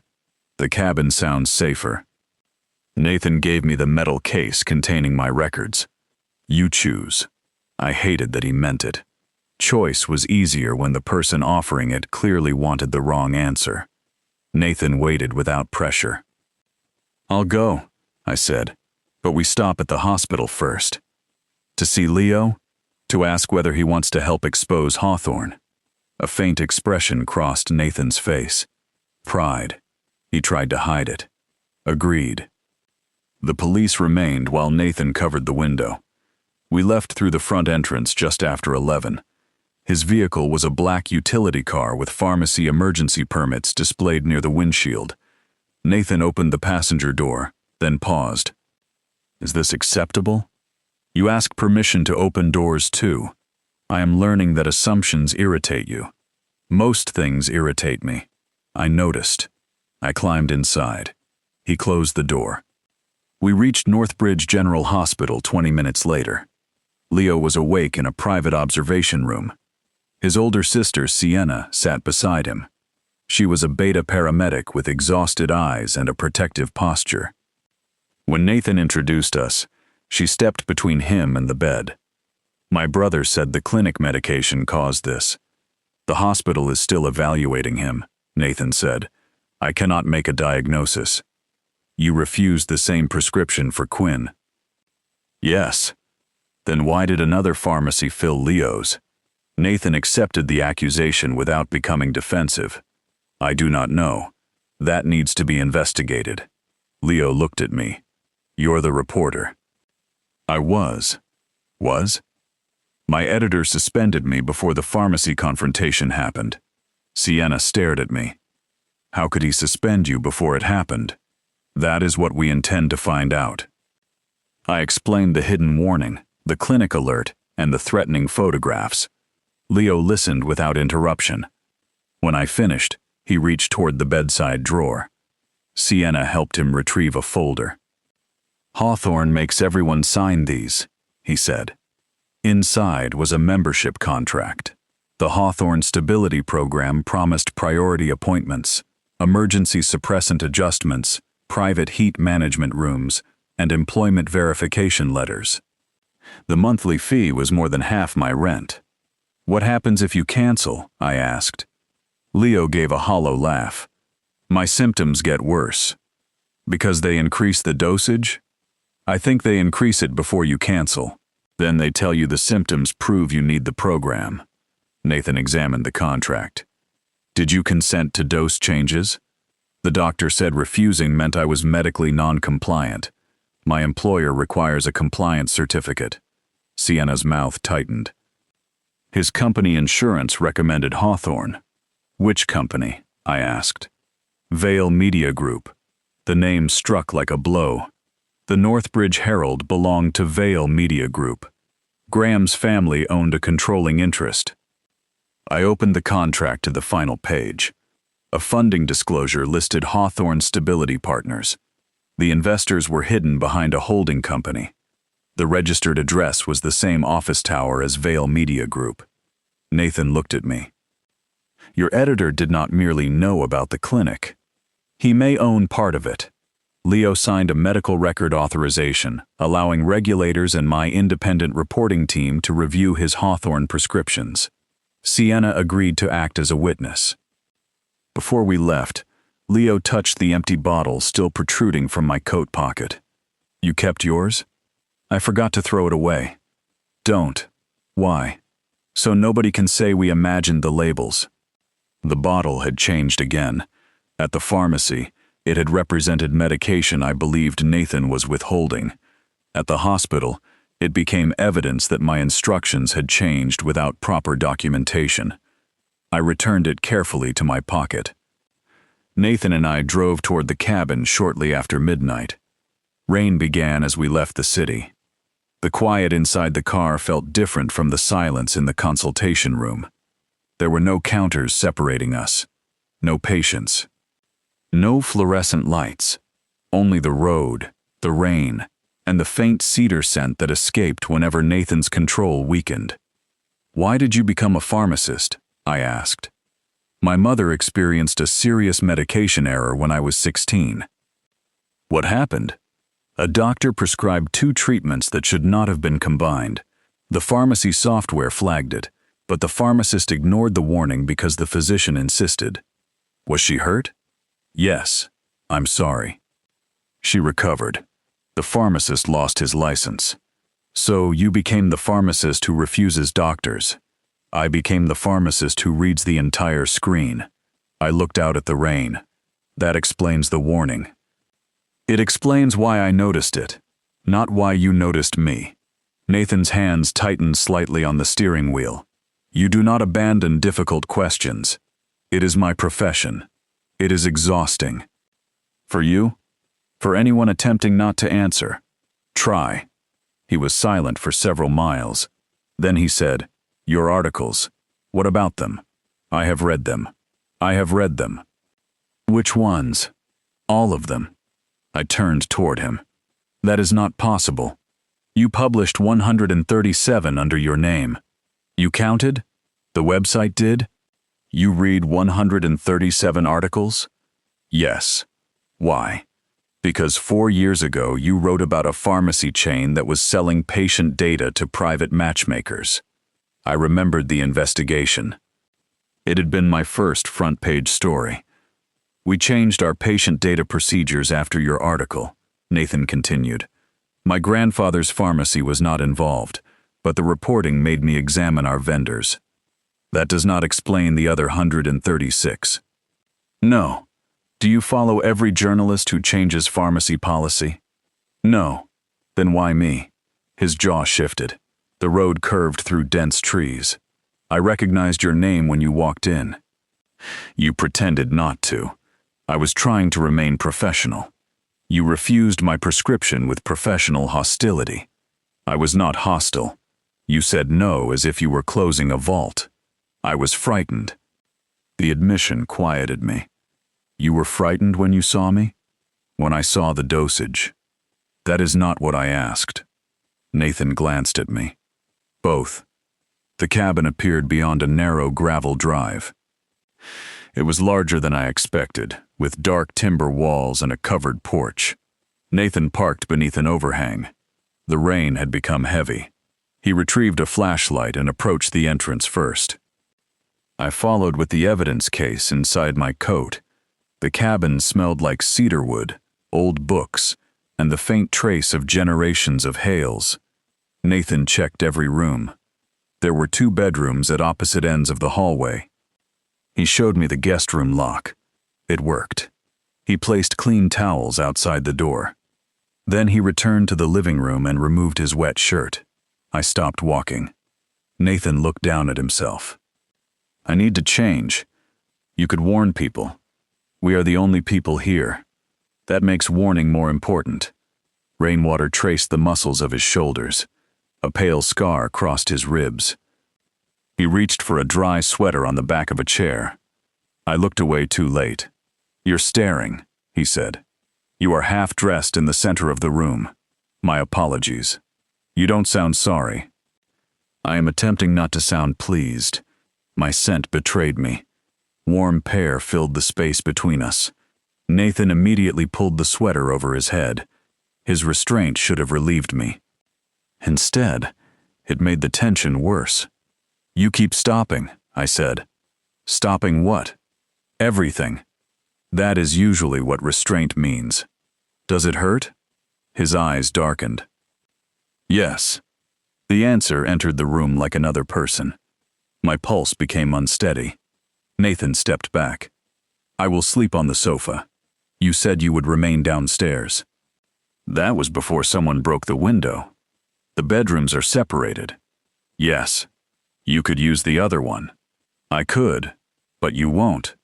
"The cabin sounds safer." Nathan gave me the metal case containing my records. "You choose." I hated that he meant it. Choice was easier when the person offering it clearly wanted the wrong answer. Nathan waited without pressure. "I'll go," I said, "but we stop at the hospital first. To see Leo? To ask whether he wants to help expose Hawthorne." A faint expression crossed Nathan's face. Pride. He tried to hide it. Agreed. The police remained while Nathan covered the window. We left through the front entrance just after 11. His vehicle was a black utility car with pharmacy emergency permits displayed near the windshield. Nathan opened the passenger door, then paused. "Is this acceptable? You ask permission to open doors too. I am learning that assumptions irritate you. Most things irritate me." I noticed. I climbed inside. He closed the door. We reached Northbridge General Hospital 20 minutes later. Leo was awake in a private observation room. His older sister, Sienna, sat beside him. She was a beta paramedic with exhausted eyes and a protective posture. When Nathan introduced us, she stepped between him and the bed. "My brother said the clinic medication caused this. The hospital is still evaluating him," Nathan said. "I cannot make a diagnosis." "You refused the same prescription for Quinn." "Yes." "Then why did another pharmacy fill Leo's?" Nathan accepted the accusation without becoming defensive. "I do not know. That needs to be investigated." Leo looked at me. "You're the reporter." I was. Was? My editor suspended me before the pharmacy confrontation happened. Sienna stared at me. "How could he suspend you before it happened?" "That is what we intend to find out." I explained the hidden warning, the clinic alert, and the threatening photographs. Leo listened without interruption. When I finished, he reached toward the bedside drawer. Sienna helped him retrieve a folder. "Hawthorne makes everyone sign these," he said. Inside was a membership contract. The Hawthorne Stability Program promised priority appointments, emergency suppressant adjustments, private heat management rooms, and employment verification letters. The monthly fee was more than half my rent. "What happens if you cancel?" I asked. Leo gave a hollow laugh. "My symptoms get worse." "Because they increase the dosage?" "I think they increase it before you cancel. Then they tell you the symptoms prove you need the program." Nathan examined the contract. "Did you consent to dose changes?" The doctor said refusing meant I was medically non-compliant. My employer requires a compliance certificate. Sienna's mouth tightened. "His company insurance recommended Hawthorne." "Which company?" I asked. "Vale Media Group." The name struck like a blow. The Northbridge Herald belonged to Vale Media Group. Graham's family owned a controlling interest. I opened the contract to the final page. A funding disclosure listed Hawthorne Stability Partners. The investors were hidden behind a holding company. The registered address was the same office tower as Vale Media Group. Nathan looked at me. "Your editor did not merely know about the clinic. He may own part of it." Leo signed a medical record authorization, allowing regulators and my independent reporting team to review his Hawthorne prescriptions. Sienna agreed to act as a witness. Before we left, Leo touched the empty bottle still protruding from my coat pocket. "You kept yours?" "I forgot to throw it away." "Don't." "Why?" "So nobody can say we imagined the labels." The bottle had changed again. At the pharmacy, it had represented medication I believed Nathan was withholding. At the hospital, it became evidence that my instructions had changed without proper documentation. I returned it carefully to my pocket. Nathan and I drove toward the cabin shortly after midnight. Rain began as we left the city. The quiet inside the car felt different from the silence in the consultation room. There were no counters separating us, no patients, no fluorescent lights, only the road, the rain, and the faint cedar scent that escaped whenever Nathan's control weakened. "Why did you become a pharmacist?" I asked. "My mother experienced a serious medication error when I was 16. "What happened?" "A doctor prescribed 2 treatments that should not have been combined. The pharmacy software flagged it, but the pharmacist ignored the warning because the physician insisted." "Was she hurt?" Yes, I'm sorry. She recovered. The pharmacist lost his license. So you became the pharmacist who refuses doctors. I became the pharmacist who reads the entire screen. I looked out at the rain. That explains the warning. It explains why I noticed it, not why you noticed me. Nathan's hands tightened slightly on the steering wheel. You do not abandon difficult questions. It is my profession. It is exhausting. For you? For anyone attempting not to answer? Try. He was silent for several miles. Then he said, Your articles. What about them? I have read them. I have read them. Which ones? All of them. I turned toward him. That is not possible. You published 137 under your name. You counted? The website did? You read 137 articles? Yes. Why? Because 4 years ago you wrote about a pharmacy chain that was selling patient data to private matchmakers. I remembered the investigation. It had been my first front-page story. We changed our patient data procedures after your article, Nathan continued. My grandfather's pharmacy was not involved, but the reporting made me examine our vendors. That does not explain the other 136. No. Do you follow every journalist who changes pharmacy policy? No. Then why me? His jaw shifted. The road curved through dense trees. I recognized your name when you walked in. You pretended not to. I was trying to remain professional. You refused my prescription with professional hostility. I was not hostile. You said no as if you were closing a vault. I was frightened. The admission quieted me. You were frightened when you saw me? When I saw the dosage. That is not what I asked. Nathan glanced at me. Both. The cabin appeared beyond a narrow gravel drive. It was larger than I expected, with dark timber walls and a covered porch. Nathan parked beneath an overhang. The rain had become heavy. He retrieved a flashlight and approached the entrance first. I followed with the evidence case inside my coat. The cabin smelled like cedarwood, old books, and the faint trace of generations of Hales. Nathan checked every room. There were 2 bedrooms at opposite ends of the hallway. He showed me the guest room lock. It worked. He placed clean towels outside the door. Then he returned to the living room and removed his wet shirt. I stopped walking. Nathan looked down at himself. I need to change. You could warn people. We are the only people here. That makes warning more important. Rainwater traced the muscles of his shoulders. A pale scar crossed his ribs. He reached for a dry sweater on the back of a chair. I looked away too late. You're staring, he said. You are half-dressed in the center of the room. My apologies. You don't sound sorry. I am attempting not to sound pleased. My scent betrayed me. Warm pear filled the space between us. Nathan immediately pulled the sweater over his head. His restraint should have relieved me. Instead, it made the tension worse. You keep stopping, I said. Stopping what? Everything. That is usually what restraint means. Does it hurt? His eyes darkened. Yes. The answer entered the room like another person. My pulse became unsteady. Nathan stepped back. I will sleep on the sofa. You said you would remain downstairs. That was before someone broke the window. The bedrooms are separated. Yes. You could use the other one. I could, but you won't.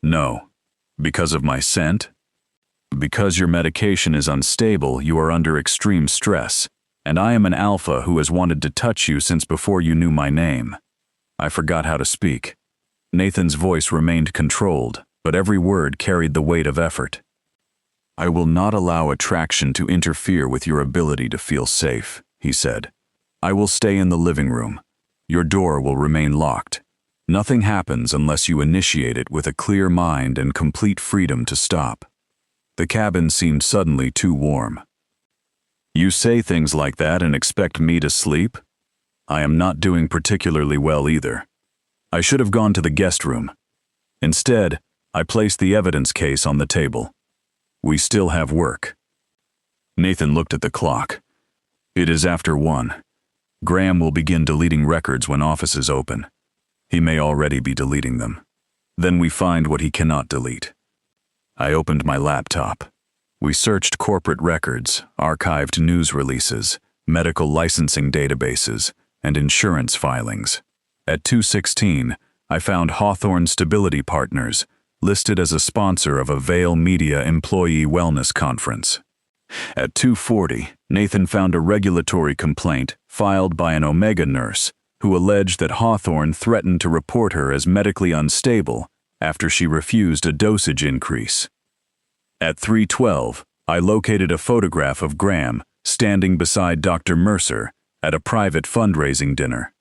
No. Because of my scent? Because your medication is unstable, you are under extreme stress, and I am an alpha who has wanted to touch you since before you knew my name. I forgot how to speak. Nathan's voice remained controlled, but every word carried the weight of effort. I will not allow attraction to interfere with your ability to feel safe, he said. I will stay in the living room. Your door will remain locked. Nothing happens unless you initiate it with a clear mind and complete freedom to stop. The cabin seemed suddenly too warm. You say things like that and expect me to sleep? I am not doing particularly well either. I should have gone to the guest room. Instead, I placed the evidence case on the table. We still have work. Nathan looked at the clock. It is after 1. Graham will begin deleting records when offices open. He may already be deleting them. Then we find what he cannot delete. I opened my laptop. We searched corporate records, archived news releases, medical licensing databases, and insurance filings. At 2:16, I found Hawthorne Stability Partners, listed as a sponsor of a Vail Media Employee Wellness Conference. At 2:40, Nathan found a regulatory complaint filed by an Omega nurse who alleged that Hawthorne threatened to report her as medically unstable after she refused a dosage increase. At 3:12, I located a photograph of Graham standing beside Dr. Mercer at a private fundraising dinner.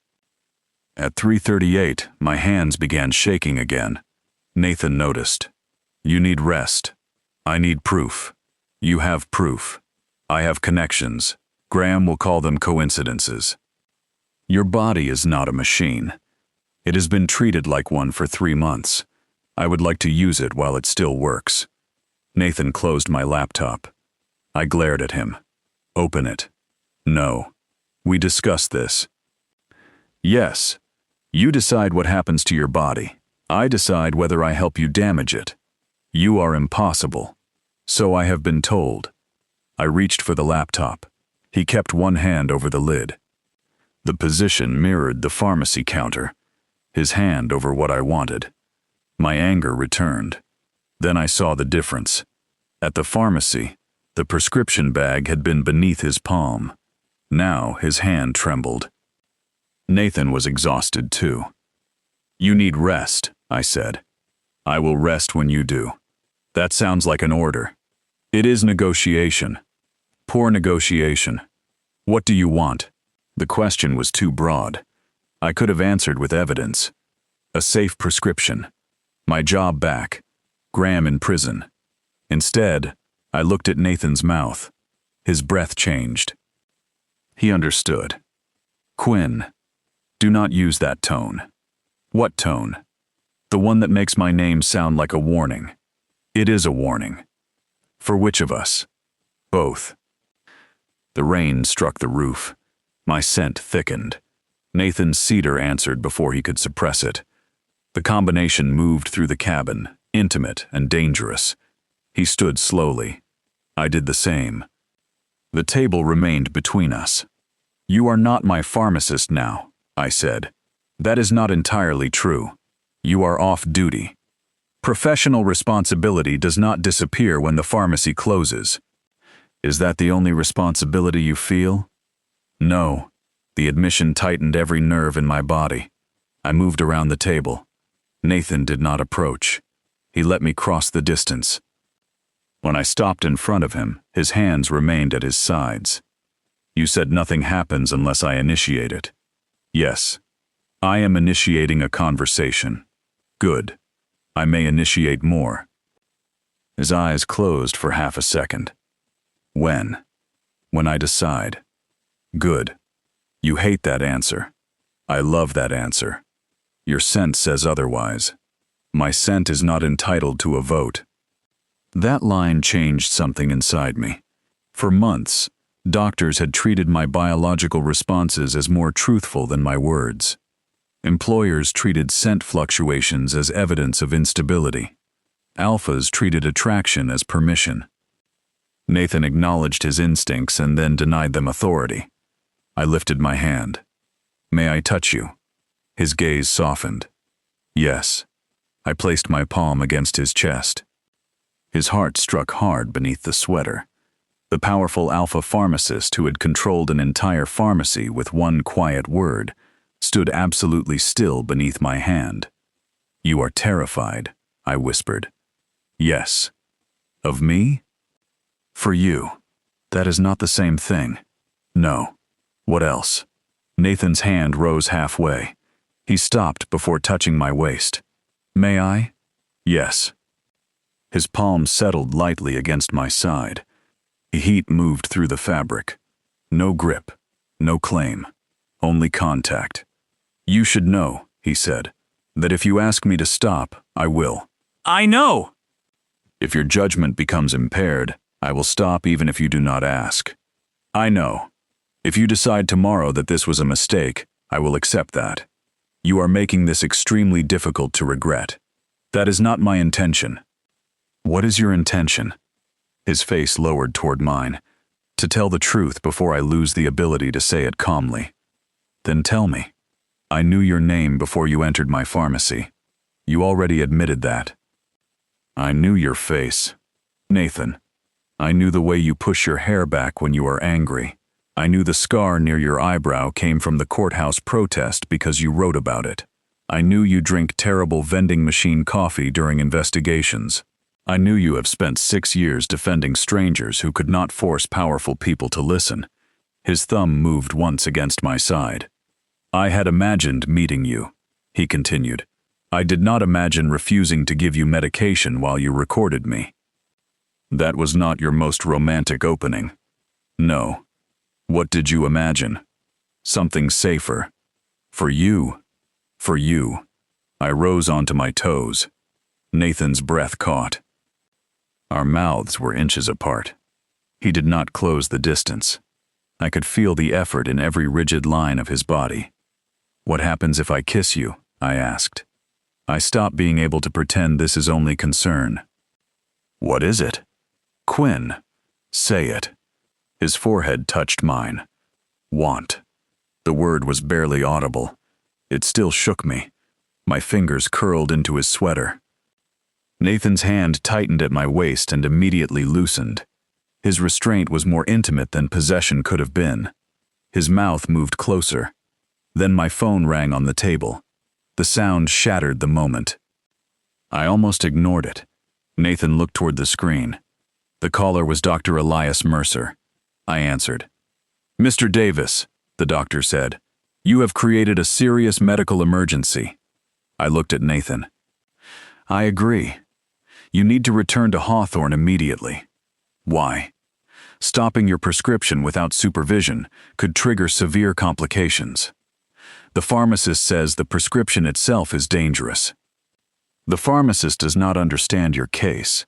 At 3:38, my hands began shaking again. Nathan noticed. You need rest. I need proof. You have proof. I have connections. Graham will call them coincidences. Your body is not a machine. It has been treated like one for 3 months. I would like to use it while it still works. Nathan closed my laptop. I glared at him. Open it. No. We discussed this. Yes. You decide what happens to your body. I decide whether I help you damage it. You are impossible. So I have been told. I reached for the laptop. He kept one hand over the lid. The position mirrored the pharmacy counter, his hand over what I wanted. My anger returned. Then I saw the difference. At the pharmacy, the prescription bag had been beneath his palm. Now his hand trembled. Nathan was exhausted too. You need rest, I said. I will rest when you do. That sounds like an order. It is negotiation. Poor negotiation. What do you want? The question was too broad. I could have answered with evidence. A safe prescription. My job back. Graham in prison. Instead, I looked at Nathan's mouth. His breath changed. He understood. Quinn, do not use that tone. What tone? The one that makes my name sound like a warning. It is a warning. For which of us? Both. The rain struck the roof. My scent thickened. Nathan's cedar answered before he could suppress it. The combination moved through the cabin, intimate and dangerous. He stood slowly. I did the same. The table remained between us. You are not my pharmacist now, I said. That is not entirely true. You are off duty. Professional responsibility does not disappear when the pharmacy closes. Is that the only responsibility you feel? No. The admission tightened every nerve in my body. I moved around the table. Nathan did not approach. He let me cross the distance. When I stopped in front of him, his hands remained at his sides. You said nothing happens unless I initiate it. Yes. I am initiating a conversation. Good. I may initiate more. His eyes closed for half a second. When? When I decide. Good. You hate that answer. I love that answer. Your scent says otherwise. My scent is not entitled to a vote. That line changed something inside me. For months, doctors had treated my biological responses as more truthful than my words. Employers treated scent fluctuations as evidence of instability. Alphas treated attraction as permission. Nathan acknowledged his instincts and then denied them authority. I lifted my hand. May I touch you? His gaze softened. Yes. I placed my palm against his chest. His heart struck hard beneath the sweater. The powerful alpha pharmacist who had controlled an entire pharmacy with one quiet word stood absolutely still beneath my hand. You are terrified, I whispered. Yes. Of me? For you. That is not the same thing. No. What else? Nathan's hand rose halfway. He stopped before touching my waist. May I? Yes. His palm settled lightly against my side. Heat moved through the fabric. No grip. No claim. Only contact. You should know, he said, that if you ask me to stop, I will. I know. If your judgment becomes impaired, I will stop even if you do not ask. I know. If you decide tomorrow that this was a mistake, I will accept that. You are making this extremely difficult to regret. That is not my intention. What is your intention? His face lowered toward mine. To tell the truth before I lose the ability to say it calmly. Then tell me. I knew your name before you entered my pharmacy. You already admitted that. I knew your face. Nathan. I knew the way you push your hair back when you are angry. I knew the scar near your eyebrow came from the courthouse protest because you wrote about it. I knew you drink terrible vending machine coffee during investigations. I knew you have spent 6 years defending strangers who could not force powerful people to listen. His thumb moved once against my side. I had imagined meeting you, he continued. I did not imagine refusing to give you medication while you recorded me. That was not your most romantic opening. No. What did you imagine? Something safer. For you. For you. I rose onto my toes. Nathan's breath caught. Our mouths were inches apart. He did not close the distance. I could feel the effort in every rigid line of his body. What happens if I kiss you? I asked. I stopped being able to pretend this is only concern. What is it? Quinn. Say it. His forehead touched mine. Want. The word was barely audible. It still shook me. My fingers curled into his sweater. Nathan's hand tightened at my waist and immediately loosened. His restraint was more intimate than possession could have been. His mouth moved closer. Then my phone rang on the table. The sound shattered the moment. I almost ignored it. Nathan looked toward the screen. The caller was Dr. Elias Mercer. I answered. Mr. Davis, the doctor said, you have created a serious medical emergency. I looked at Nathan. I agree. You need to return to Hawthorne immediately. Why? Stopping your prescription without supervision could trigger severe complications. The pharmacist says the prescription itself is dangerous. The pharmacist does not understand your case.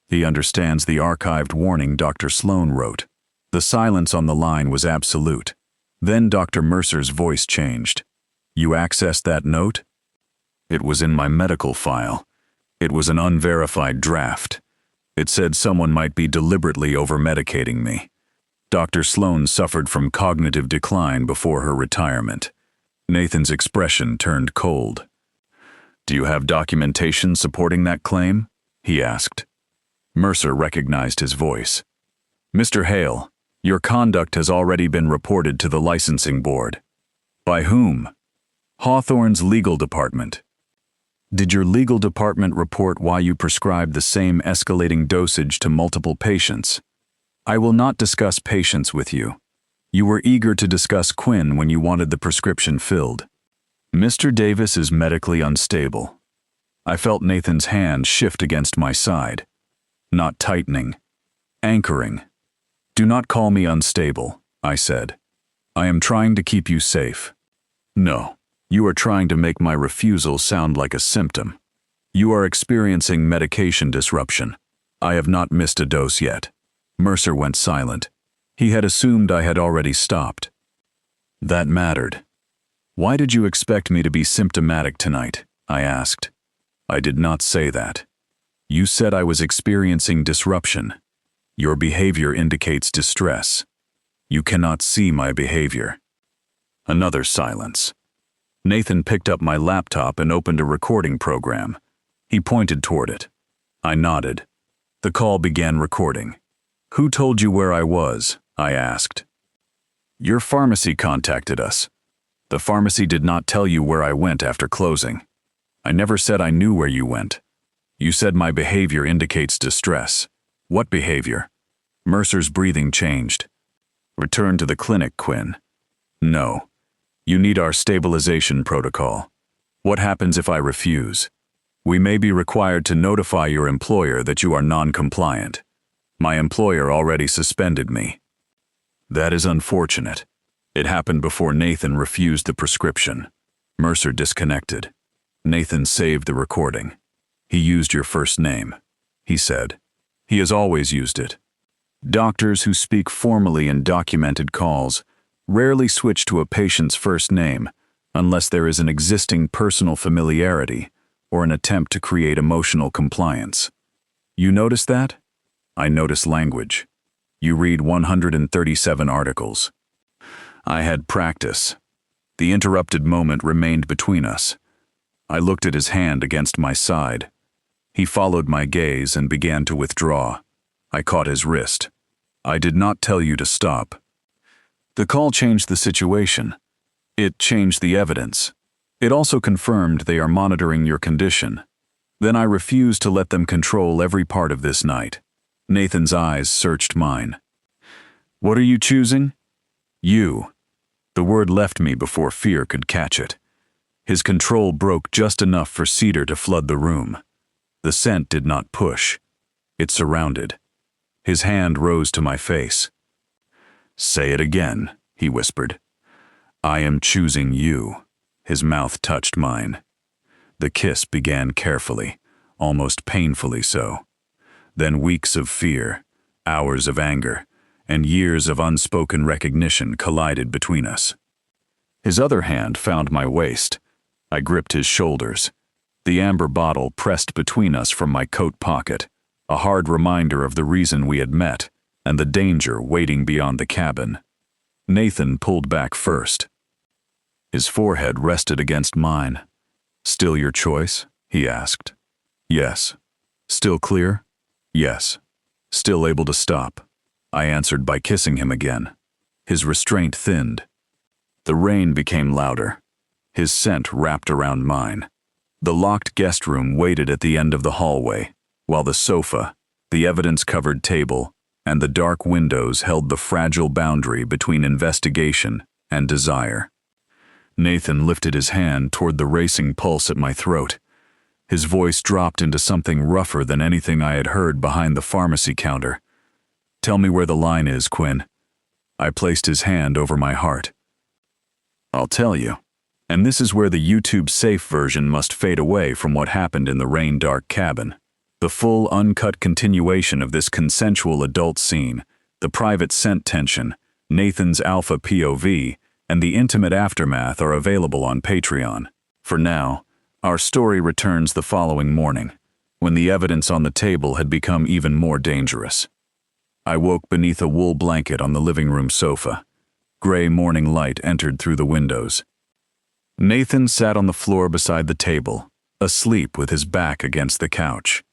He understands the archived warning Dr. Sloan wrote. The silence on the line was absolute. Then Dr. Mercer's voice changed. You accessed that note? It was in my medical file. It was an unverified draft. It said someone might be deliberately overmedicating me. Dr. Sloan suffered from cognitive decline before her retirement. Nathan's expression turned cold. Do you have documentation supporting that claim? He asked. Mercer recognized his voice. Mr. Hale, your conduct has already been reported to the licensing board. By whom? Hawthorne's legal department. Did your legal department report why you prescribed the same escalating dosage to multiple patients? I will not discuss patients with you. You were eager to discuss Quinn when you wanted the prescription filled. Mr. Davis is medically unstable. I felt Nathan's hand shift against my side. Not tightening. Anchoring. Do not call me unstable, I said. I am trying to keep you safe. No. You are trying to make my refusal sound like a symptom. You are experiencing medication disruption. I have not missed a dose yet. Mercer went silent. He had assumed I had already stopped. That mattered. Why did you expect me to be symptomatic tonight? I asked. I did not say that. You said I was experiencing disruption. Your behavior indicates distress. You cannot see my behavior. Another silence. Nathan picked up my laptop and opened a recording program. He pointed toward it. I nodded. The call began recording. Who told you where I was? I asked. Your pharmacy contacted us. The pharmacy did not tell you where I went after closing. I never said I knew where you went. You said my behavior indicates distress. What behavior? Mercer's breathing changed. Return to the clinic, Quinn. No. You need our stabilization protocol. What happens if I refuse? We may be required to notify your employer that you are non-compliant. My employer already suspended me. That is unfortunate. It happened before Nathan refused the prescription. Mercer disconnected. Nathan saved the recording. He used your first name, he said. He has always used it. Doctors who speak formally in documented calls rarely switch to a patient's first name unless there is an existing personal familiarity or an attempt to create emotional compliance. You notice that? I notice language. You read 137 articles. I had practice. The interrupted moment remained between us. I looked at his hand against my side. He followed my gaze and began to withdraw. I caught his wrist. I did not tell you to stop. The call changed the situation. It changed the evidence. It also confirmed they are monitoring your condition. Then I refused to let them control every part of this night. Nathan's eyes searched mine. What are you choosing? You. The word left me before fear could catch it. His control broke just enough for cedar to flood the room. The scent did not push. It surrounded. His hand rose to my face. Say it again, he whispered. I am choosing you. His mouth touched mine. The kiss began carefully, almost painfully so. Then weeks of fear, hours of anger, and years of unspoken recognition collided between us. His other hand found my waist. I gripped his shoulders. The amber bottle pressed between us from my coat pocket, a hard reminder of the reason we had met and the danger waiting beyond the cabin. Nathan pulled back first. His forehead rested against mine. Still your choice? He asked. Yes. Still clear? Yes. Still able to stop? I answered by kissing him again. His restraint thinned. The rain became louder. His scent wrapped around mine. The locked guest room waited at the end of the hallway, while the sofa, the evidence-covered table, and the dark windows held the fragile boundary between investigation and desire. Nathan lifted his hand toward the racing pulse at my throat. His voice dropped into something rougher than anything I had heard behind the pharmacy counter. Tell me where the line is, Quinn. I placed his hand over my heart. I'll tell you. And this is where the YouTube safe version must fade away from what happened in the rain-dark cabin. The full, uncut continuation of this consensual adult scene, the private scent tension, Nathan's alpha POV, and the intimate aftermath are available on Patreon. For now, our story returns the following morning, when the evidence on the table had become even more dangerous. I woke beneath a wool blanket on the living room sofa. Gray morning light entered through the windows. Nathan sat on the floor beside the table, asleep with his back against the couch.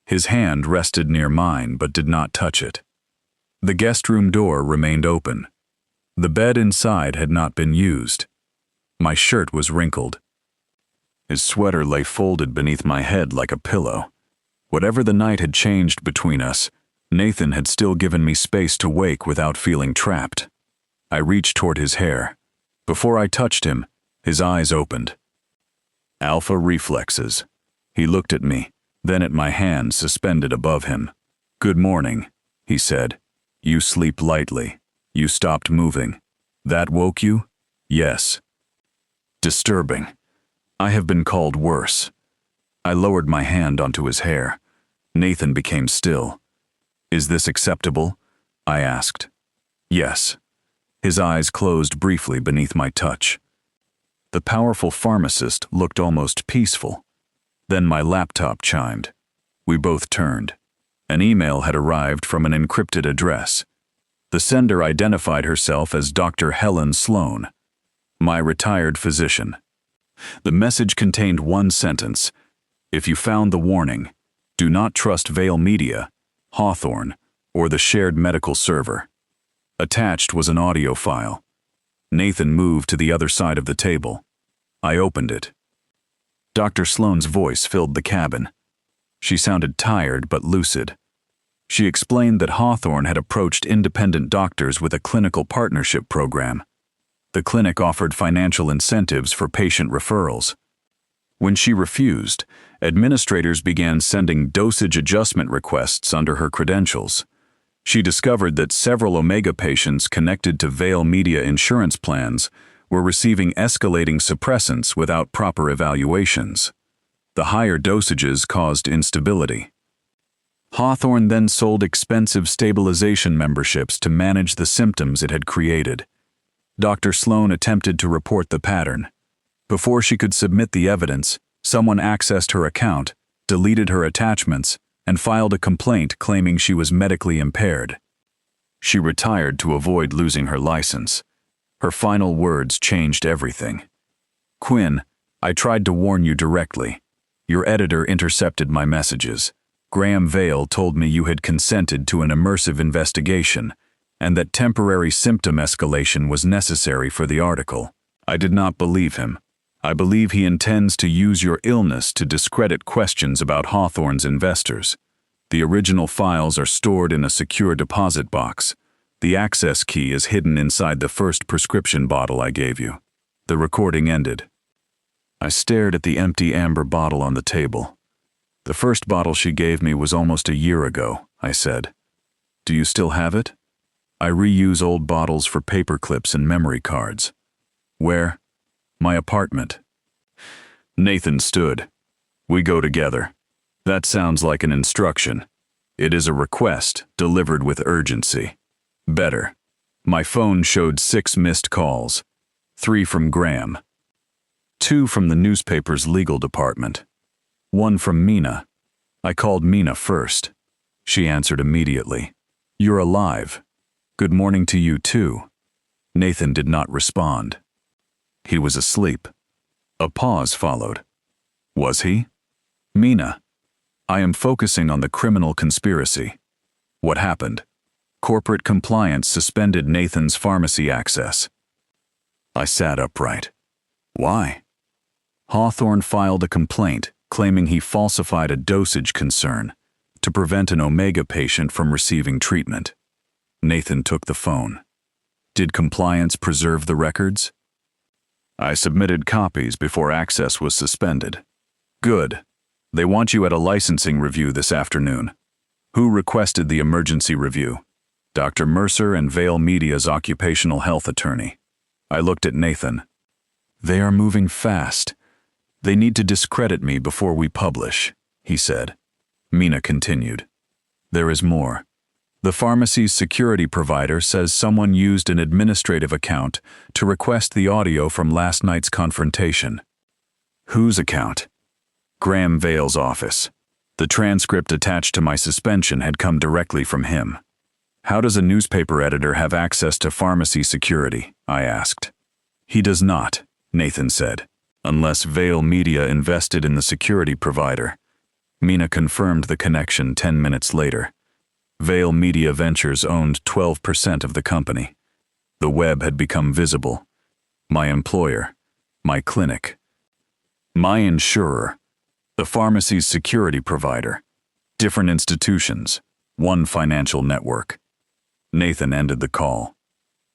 His hand rested near mine but did not touch it. The guest room door remained open. The bed inside had not been used. My shirt was wrinkled. His sweater lay folded beneath my head like a pillow. Whatever the night had changed between us, Nathan had still given me space to wake without feeling trapped. I reached toward his hair. Before I touched him, his eyes opened. Alpha reflexes. He looked at me, then at my hand suspended above him. Good morning, he said. You sleep lightly. You stopped moving. That woke you? Yes. Disturbing. I have been called worse. I lowered my hand onto his hair. Nathan became still. Is this acceptable? I asked. Yes. His eyes closed briefly beneath my touch. The powerful pharmacist looked almost peaceful. Then my laptop chimed. We both turned. An email had arrived from an encrypted address. The sender identified herself as Dr. Helen Sloan, my retired physician. The message contained one sentence. If you found the warning, do not trust Vale Media, Hawthorne, or the shared medical server. Attached was an audio file. Nathan moved to the other side of the table. I opened it. Dr. Sloan's voice filled the cabin. She sounded tired but lucid. She explained that Hawthorne had approached independent doctors with a clinical partnership program. The clinic offered financial incentives for patient referrals. When she refused, administrators began sending dosage adjustment requests under her credentials. She discovered that several Omega patients connected to Vale Media insurance plans were receiving escalating suppressants without proper evaluations. The higher dosages caused instability. Hawthorne then sold expensive stabilization memberships to manage the symptoms it had created. Dr. Sloan attempted to report the pattern. Before she could submit the evidence, someone accessed her account, deleted her attachments, and filed a complaint claiming she was medically impaired. She retired to avoid losing her license. Her final words changed everything. "Quinn, I tried to warn you directly. Your editor intercepted my messages. Graham Vale told me you had consented to an immersive investigation, and that temporary symptom escalation was necessary for the article. I did not believe him. I believe he intends to use your illness to discredit questions about Hawthorne's investors. The original files are stored in a secure deposit box. The access key is hidden inside the first prescription bottle I gave you." The recording ended. I stared at the empty amber bottle on the table. "The first bottle she gave me was almost a year ago," I said. "Do you still have it?" "I reuse old bottles for paper clips and memory cards." "Where?" "My apartment." Nathan stood. "We go together." "That sounds like an instruction." "It is a request, delivered with urgency." "Better." My phone showed 6 missed calls. 3 from Graham. 2 from the newspaper's legal department. 1 from Mina. I called Mina first. She answered immediately. "You're alive. Good morning to you too." Nathan did not respond. He was asleep. A pause followed. Was he? "Mina, I am focusing on the criminal conspiracy." "What happened?" "Corporate compliance suspended Nathan's pharmacy access." I sat upright. "Why?" "Hawthorne filed a complaint claiming he falsified a dosage concern to prevent an Omega patient from receiving treatment." Nathan took the phone. "Did compliance preserve the records?" "I submitted copies before access was suspended." "Good. They want you at a licensing review this afternoon." "Who requested the emergency review?" "Dr. Mercer and Vale Media's occupational health attorney." I looked at Nathan. "They are moving fast. They need to discredit me before we publish," he said. Mina continued. "There is more. The pharmacy's security provider says someone used an administrative account to request the audio from last night's confrontation." "Whose account?" "Graham Vale's office. The transcript attached to my suspension had come directly from him." "How does a newspaper editor have access to pharmacy security?" I asked. "He does not," Nathan said, "unless Vale Media invested in the security provider." Mina confirmed the connection 10 minutes later. Vale Media Ventures owned 12% of the company. The web had become visible. My employer, my clinic, my insurer, the pharmacy's security provider, different institutions, one financial network. Nathan ended the call.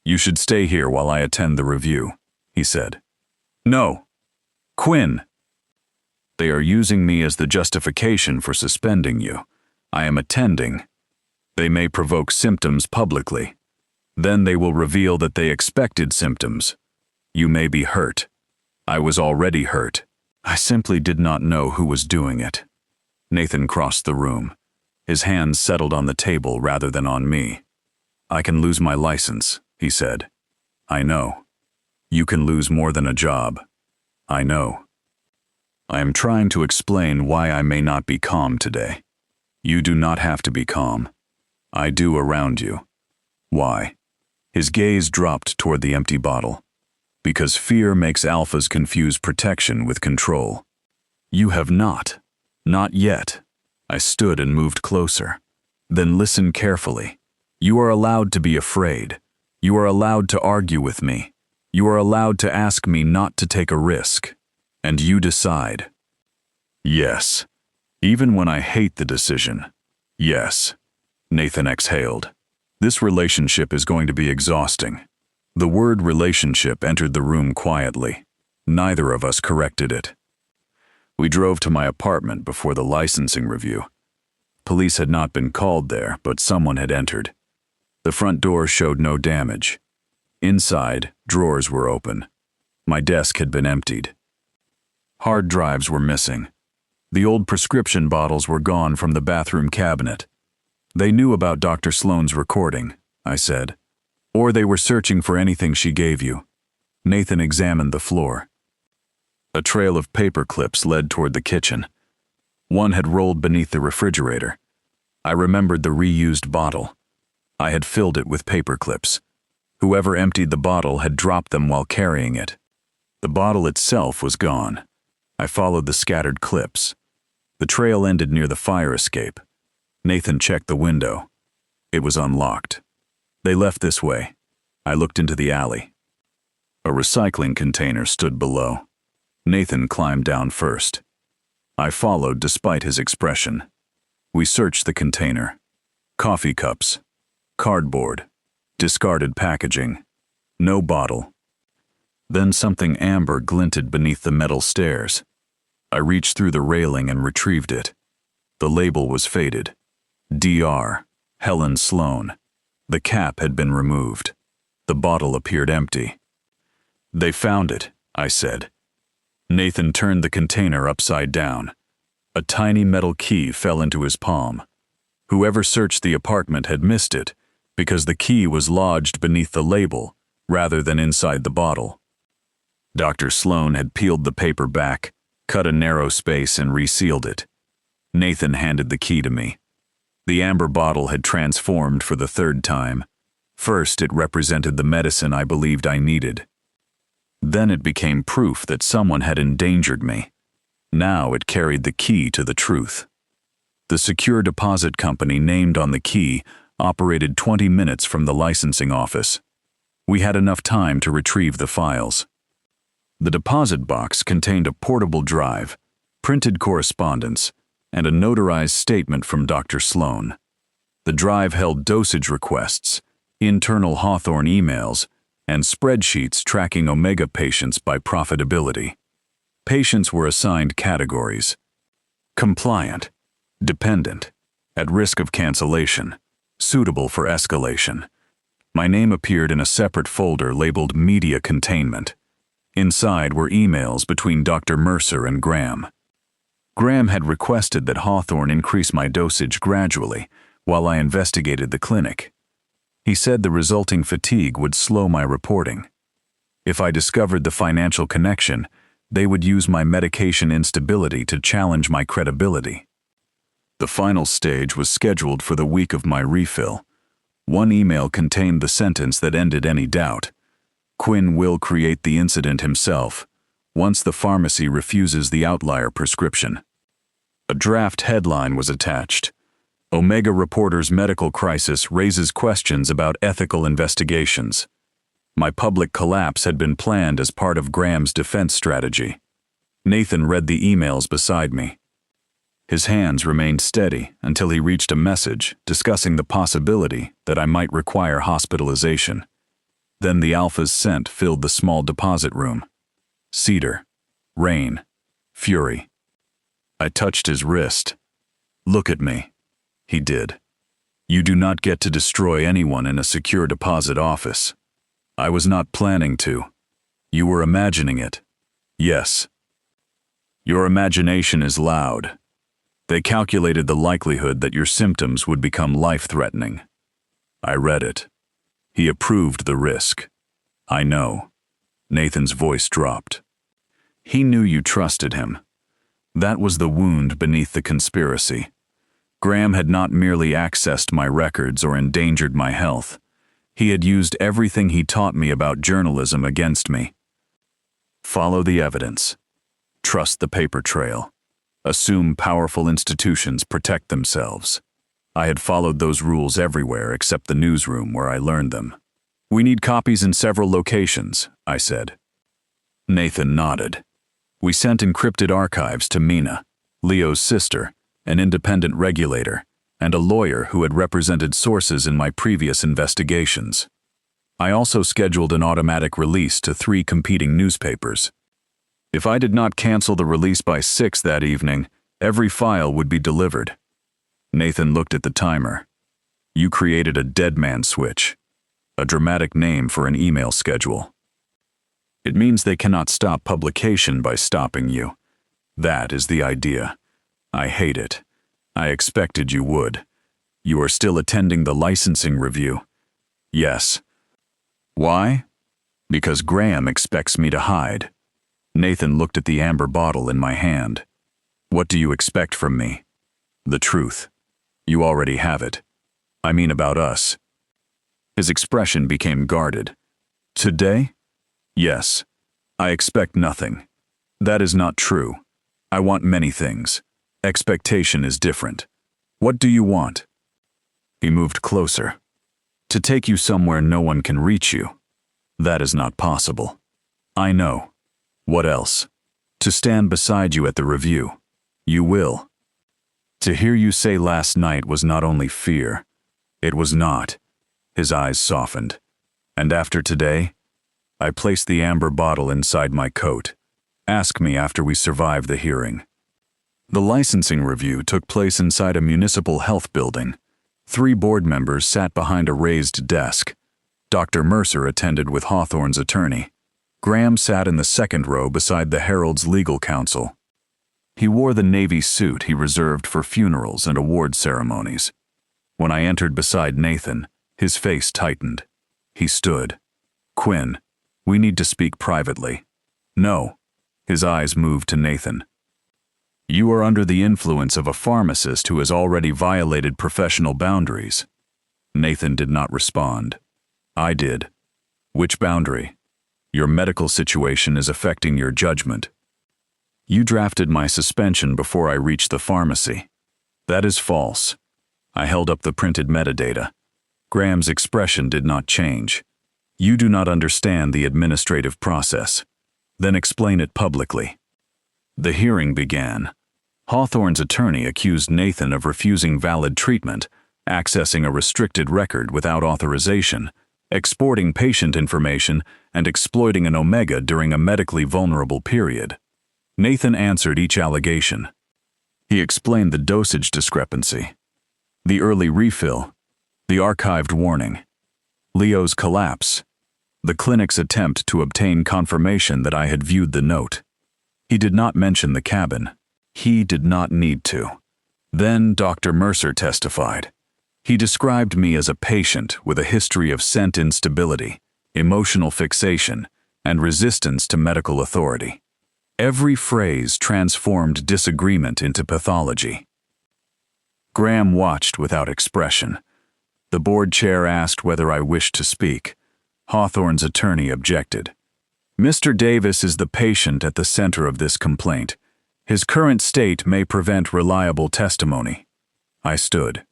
"You should stay here while I attend the review," he said. "No. Quinn. They are using me as the justification for suspending you. I am attending. They may provoke symptoms publicly. Then they will reveal that they expected symptoms. You may be hurt. I was already hurt. I simply did not know who was doing it." Nathan crossed the room. His hands settled on the table rather than on me. "I can lose my license," he said. "I know. You can lose more than a job. I know. I am trying to explain why I may not be calm today. You do not have to be calm. I do around you. Why?" His gaze dropped toward the empty bottle. "Because fear makes alphas confuse protection with control. You have not. Not yet." I stood and moved closer. "Then listen carefully. You are allowed to be afraid. You are allowed to argue with me. You are allowed to ask me not to take a risk. And you decide." "Yes. Even when I hate the decision. Yes." Nathan exhaled. "This relationship is going to be exhausting." The word relationship entered the room quietly. Neither of us corrected it. We drove to my apartment before the licensing review. Police had not been called there, but someone had entered. The front door showed no damage. Inside, drawers were open. My desk had been emptied. Hard drives were missing. The old prescription bottles were gone from the bathroom cabinet. They knew about Dr. Sloane's recording, I said. Or they were searching for anything she gave you. Nathan examined the floor. A trail of paper clips led toward the kitchen. One had rolled beneath the refrigerator. I remembered the reused bottle. I had filled it with paper clips. Whoever emptied the bottle had dropped them while carrying it. The bottle itself was gone. I followed the scattered clips. The trail ended near the fire escape. Nathan checked the window. It was unlocked. They left this way. I looked into the alley. A recycling container stood below. Nathan climbed down first. I followed despite his expression. We searched the container. Coffee cups, cardboard, discarded packaging. No bottle. Then something amber glinted beneath the metal stairs. I reached through the railing and retrieved it. The label was faded. Dr. Helen Sloane. The cap had been removed. The bottle appeared empty. They found it, I said. Nathan turned the container upside down. A tiny metal key fell into his palm. Whoever searched the apartment had missed it, because the key was lodged beneath the label rather than inside the bottle. Dr. Sloane had peeled the paper back, cut a narrow space and resealed it. Nathan handed the key to me. The amber bottle had transformed for the third time. First, it represented the medicine I believed I needed. Then it became proof that someone had endangered me. Now it carried the key to the truth. The secure deposit company named on the key operated 20 minutes from the licensing office. We had enough time to retrieve the files. The deposit box contained a portable drive, printed correspondence, and a notarized statement from Dr. Sloane. The drive held dosage requests, internal Hawthorne emails, and spreadsheets tracking Omega patients by profitability. Patients were assigned categories: compliant, dependent, at risk of cancellation, suitable for escalation. My name appeared in a separate folder labeled Media Containment. Inside were emails between Dr. Mercer and Graham. Graham had requested that Hawthorne increase my dosage gradually while I investigated the clinic. He said the resulting fatigue would slow my reporting. If I discovered the financial connection, they would use my medication instability to challenge my credibility. The final stage was scheduled for the week of my refill. One email contained the sentence that ended any doubt. Quinn will create the incident himself, once the pharmacy refuses the outlier prescription. A draft headline was attached. Omega reporter's medical crisis raises questions about ethical investigations. My public collapse had been planned as part of Graham's defense strategy. Nathan read the emails beside me. His hands remained steady until he reached a message discussing the possibility that I might require hospitalization. Then the Alpha's scent filled the small deposit room. Cedar, rain, fury. I touched his wrist. "Look at me." He did. "You do not get to destroy anyone in a secure deposit office." I was not planning to. You were imagining it. Yes. Your imagination is loud. They calculated the likelihood that your symptoms would become life-threatening. I read it. He approved the risk. I know. Nathan's voice dropped. He knew you trusted him. That was the wound beneath the conspiracy. Graham had not merely accessed my records or endangered my health. He had used everything he taught me about journalism against me. Follow the evidence. Trust the paper trail. Assume powerful institutions protect themselves. I had followed those rules everywhere except the newsroom where I learned them. We need copies in several locations, I said. Nathan nodded. We sent encrypted archives to Mina, Leo's sister, an independent regulator, and a lawyer who had represented sources in my previous investigations. I also scheduled an automatic release to 3 competing newspapers. If I did not cancel the release by 6 that evening, every file would be delivered. Nathan looked at the timer. You created a dead man switch, a dramatic name for an email schedule. It means they cannot stop publication by stopping you. That is the idea. I hate it. I expected you would. You are still attending the licensing review. Yes. Why? Because Graham expects me to hide. Nathan looked at the amber bottle in my hand. What do you expect from me? The truth. You already have it. I mean about us. His expression became guarded. Today? Yes. I expect nothing. That is not true. I want many things. Expectation is different. What do you want? He moved closer. To take you somewhere no one can reach you. That is not possible. I know. What else? To stand beside you at the review. You will. To hear you say last night was not only fear. It was not. His eyes softened. And after today, I placed the amber bottle inside my coat. Ask me after we survive the hearing. The licensing review took place inside a municipal health building. 3 board members sat behind a raised desk. Dr. Mercer attended with Hawthorne's attorney. Graham sat in the second row beside the Herald's legal counsel. He wore the navy suit he reserved for funerals and award ceremonies. When I entered beside Nathan, his face tightened. He stood. Quinn, we need to speak privately. No. His eyes moved to Nathan. You are under the influence of a pharmacist who has already violated professional boundaries. Nathan did not respond. I did. Which boundary? Your medical situation is affecting your judgment. You drafted my suspension before I reached the pharmacy. That is false. I held up the printed metadata. Graham's expression did not change. You do not understand the administrative process. Then explain it publicly. The hearing began. Hawthorne's attorney accused Nathan of refusing valid treatment, accessing a restricted record without authorization, exporting patient information, and exploiting an Omega during a medically vulnerable period. Nathan answered each allegation. He explained the dosage discrepancy, the early refill, the archived warning, Leo's collapse, the clinic's attempt to obtain confirmation that I had viewed the note. He did not mention the cabin. He did not need to. Then Dr. Mercer testified. He described me as a patient with a history of scent instability, emotional fixation, and resistance to medical authority. Every phrase transformed disagreement into pathology. Graham watched without expression. The board chair asked whether I wished to speak. Hawthorne's attorney objected. Mr. Davis is the patient at the center of this complaint. His current state may prevent reliable testimony. I stood.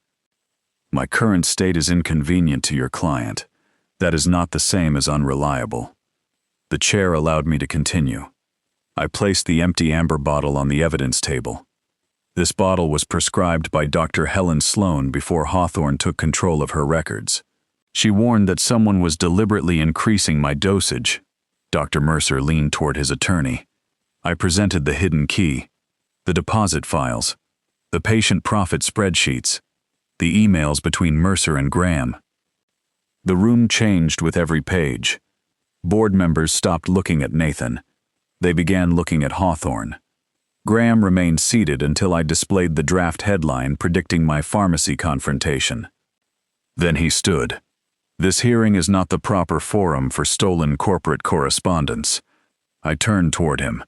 My current state is inconvenient to your client. That is not the same as unreliable. The chair allowed me to continue. I placed the empty amber bottle on the evidence table. This bottle was prescribed by Dr. Helen Sloan before Hawthorne took control of her records. She warned that someone was deliberately increasing my dosage. Dr. Mercer leaned toward his attorney. I presented the hidden key, the deposit files, the patient profit spreadsheets, the emails between Mercer and Graham. The room changed with every page. Board members stopped looking at Nathan. They began looking at Hawthorne. Graham remained seated until I displayed the draft headline predicting my pharmacy confrontation. Then he stood. This hearing is not the proper forum for stolen corporate correspondence. I turned toward him.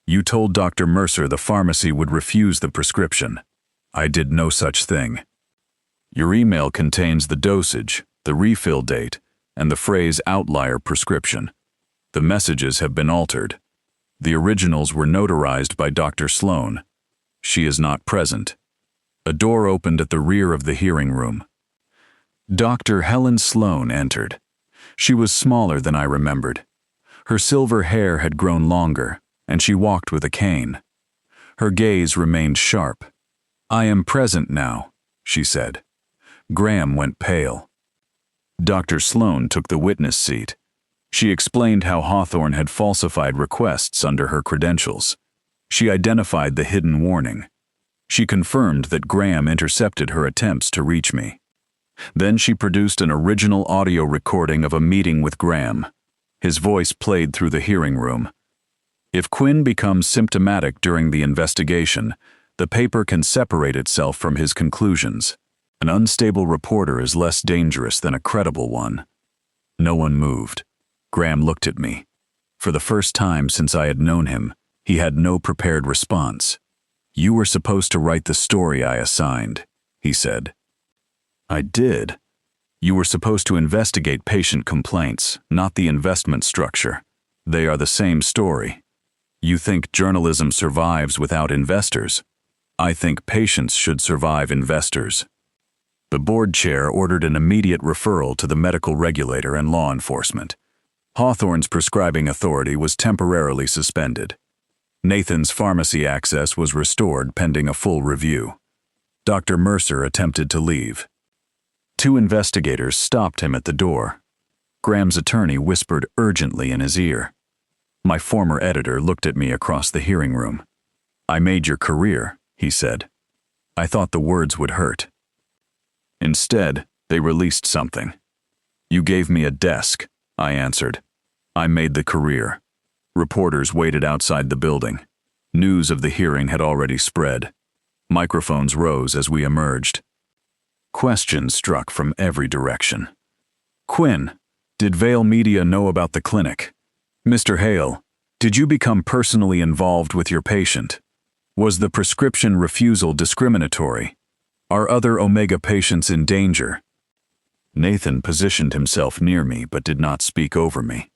You told Dr. Mercer the pharmacy would refuse the prescription. I did no such thing. Your email contains the dosage, the refill date, and the phrase outlier prescription. The messages have been altered. The originals were notarized by Dr. Sloan. She is not present. A door opened at the rear of the hearing room. Dr. Helen Sloan entered. She was smaller than I remembered. Her silver hair had grown longer, and she walked with a cane. Her gaze remained sharp. I am present now, she said. Graham went pale. Dr. Sloan took the witness seat. She explained how Hawthorne had falsified requests under her credentials. She identified the hidden warning. She confirmed that Graham intercepted her attempts to reach me. Then she produced an original audio recording of a meeting with Graham. His voice played through the hearing room. If Quinn becomes symptomatic during the investigation, The paper can separate itself from his conclusions. An unstable reporter is less dangerous than a credible one. No one moved. Graham looked at me. For the first time since I had known him, he had no prepared response. "You were supposed to write the story I assigned," he said. "I did. You were supposed to investigate patient complaints, not the investment structure. They are the same story. You think journalism survives without investors. I think patients should survive investors." The board chair ordered an immediate referral to the medical regulator and law enforcement. Hawthorne's prescribing authority was temporarily suspended. Nathan's pharmacy access was restored pending a full review. Dr. Mercer attempted to leave. 2 investigators stopped him at the door. Graham's attorney whispered urgently in his ear. My former editor looked at me across the hearing room. "I made your career," he said. I thought the words would hurt. Instead, they released something. "You gave me a desk," I answered. "I made the career." Reporters waited outside the building. News of the hearing had already spread. Microphones rose as we emerged. Questions struck from every direction. "Quinn, did Vale Media know about the clinic? Mr. Hale, did you become personally involved with your patient? Was the prescription refusal discriminatory? Are other Omega patients in danger?" Nathan positioned himself near me but did not speak over me.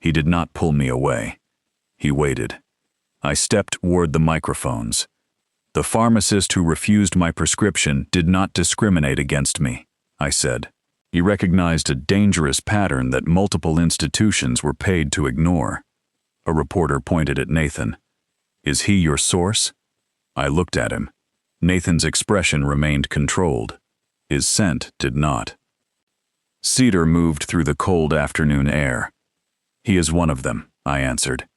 He did not pull me away. He waited. I stepped toward the microphones. "The pharmacist who refused my prescription did not discriminate against me," I said. He recognized a dangerous pattern that multiple institutions were paid to ignore. A reporter pointed at Nathan. "Is he your source?" I looked at him. Nathan's expression remained controlled. His scent did not. Cedar moved through the cold afternoon air. "He is one of them," I answered.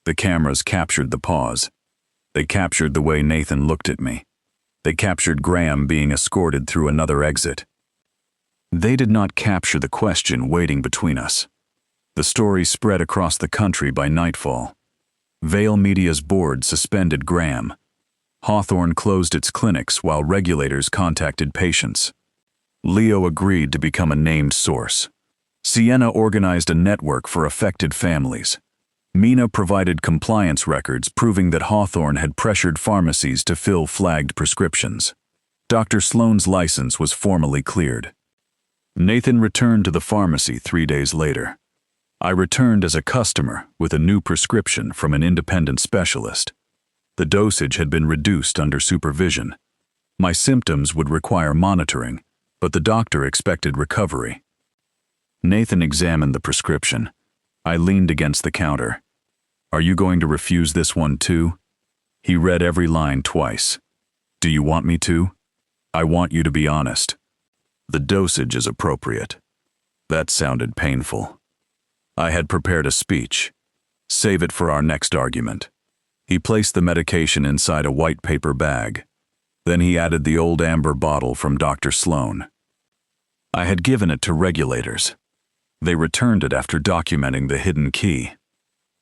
The cameras captured the pause. They captured the way Nathan looked at me. They captured Graham being escorted through another exit. They did not capture the question waiting between us. The story spread across the country by nightfall. Vale Media's board suspended Graham. Hawthorne closed its clinics while regulators contacted patients. Leo agreed to become a named source. Sienna organized a network for affected families. Mina provided compliance records proving that Hawthorne had pressured pharmacies to fill flagged prescriptions. Dr. Sloan's license was formally cleared. Nathan returned to the pharmacy 3 days later. I returned as a customer with a new prescription from an independent specialist. The dosage had been reduced under supervision. My symptoms would require monitoring, but the doctor expected recovery. Nathan examined the prescription. I leaned against the counter. "Are you going to refuse this one too?" He read every line twice. "Do you want me to?" "I want you to be honest." "The dosage is appropriate." That sounded painful. I had prepared a speech. Save it for our next argument. He placed the medication inside a white paper bag. Then he added the old amber bottle from Dr. Sloan. I had given it to regulators. They returned it after documenting the hidden key.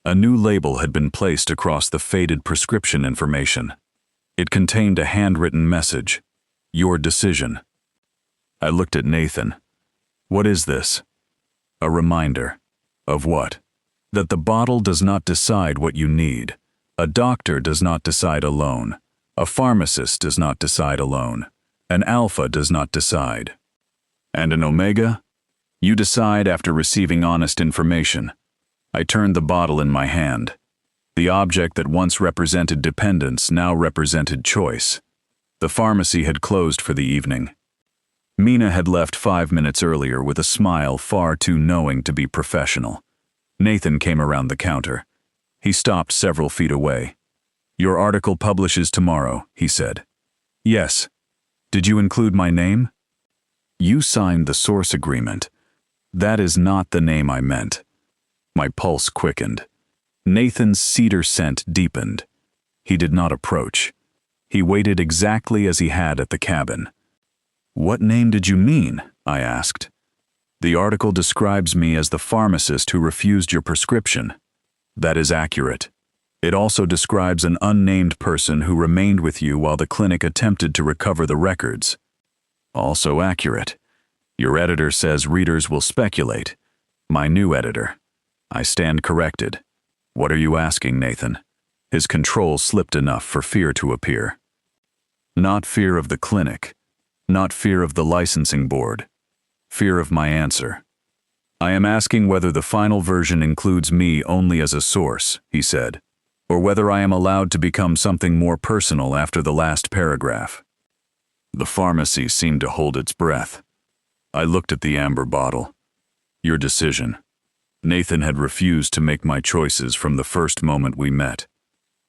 A new label had been placed across the faded prescription information. It contained a handwritten message. "Your decision." I looked at Nathan. "What is this?" "A reminder." "Of what?" "That the bottle does not decide what you need. A doctor does not decide alone. A pharmacist does not decide alone. An alpha does not decide." "And an omega?" "You decide after receiving honest information." I turned the bottle in my hand. The object that once represented dependence now represented choice. The pharmacy had closed for the evening. Mina had left 5 minutes earlier with a smile far too knowing to be professional. Nathan came around the counter. He stopped several feet away. "Your article publishes tomorrow," he said. "Yes." "Did you include my name?" "You signed the source agreement." "That is not the name I meant." My pulse quickened. Nathan's cedar scent deepened. He did not approach. He waited exactly as he had at the cabin. "What name did you mean?" I asked. "The article describes me as the pharmacist who refused your prescription." "That is accurate." It also describes an unnamed person who remained with you while the clinic attempted to recover the records. Also accurate. Your editor says readers will speculate. My new editor. I stand corrected. What are you asking, Nathan? His control slipped enough for fear to appear. Not fear of the clinic. Not fear of the licensing board. Fear of my answer. I am asking whether the final version includes me only as a source, he said, or whether I am allowed to become something more personal after the last paragraph. The pharmacy seemed to hold its breath. I looked at the amber bottle. Your decision. Nathan had refused to make my choices from the first moment we met,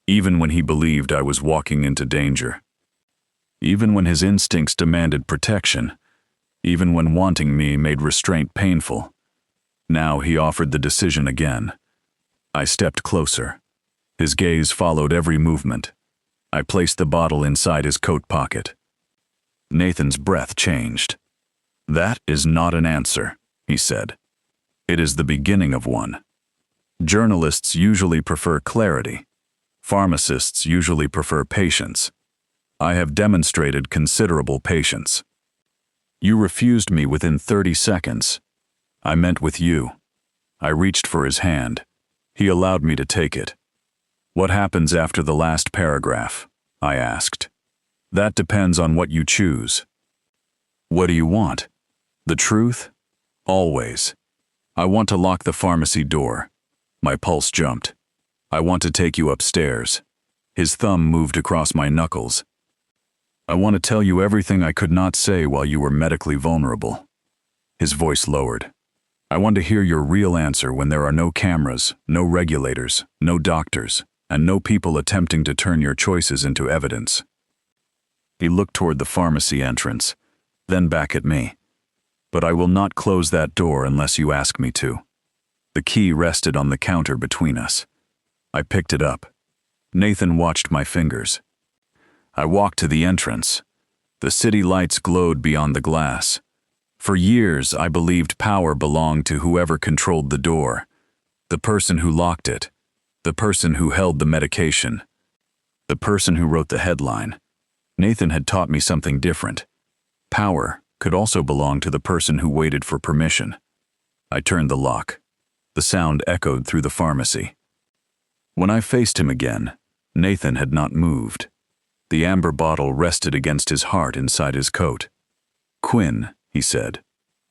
even when he believed I was walking into danger. Even when his instincts demanded protection, even when wanting me made restraint painful. Now he offered the decision again. I stepped closer. His gaze followed every movement. I placed the bottle inside his coat pocket. Nathan's breath changed. That is not an answer, he said. It is the beginning of one. Journalists usually prefer clarity. Pharmacists usually prefer patience. I have demonstrated considerable patience. You refused me within 30 seconds. I meant with you. I reached for his hand. He allowed me to take it. What happens after the last paragraph? I asked. That depends on what you choose. What do you want? The truth? Always. I want to lock the pharmacy door. My pulse jumped. I want to take you upstairs. His thumb moved across my knuckles. I want to tell you everything I could not say while you were medically vulnerable. His voice lowered. I want to hear your real answer when there are no cameras, no regulators, no doctors, and no people attempting to turn your choices into evidence. He looked toward the pharmacy entrance, then back at me. But I will not close that door unless you ask me to. The key rested on the counter between us. I picked it up. Nathan watched my fingers. I walked to the entrance. The city lights glowed beyond the glass. For years, I believed power belonged to whoever controlled the door, the person who locked it, the person who held the medication, the person who wrote the headline. Nathan had taught me something different. Power could also belong to the person who waited for permission. I turned the lock. The sound echoed through the pharmacy. When I faced him again, Nathan had not moved. The amber bottle rested against his heart inside his coat. Quinn, he said.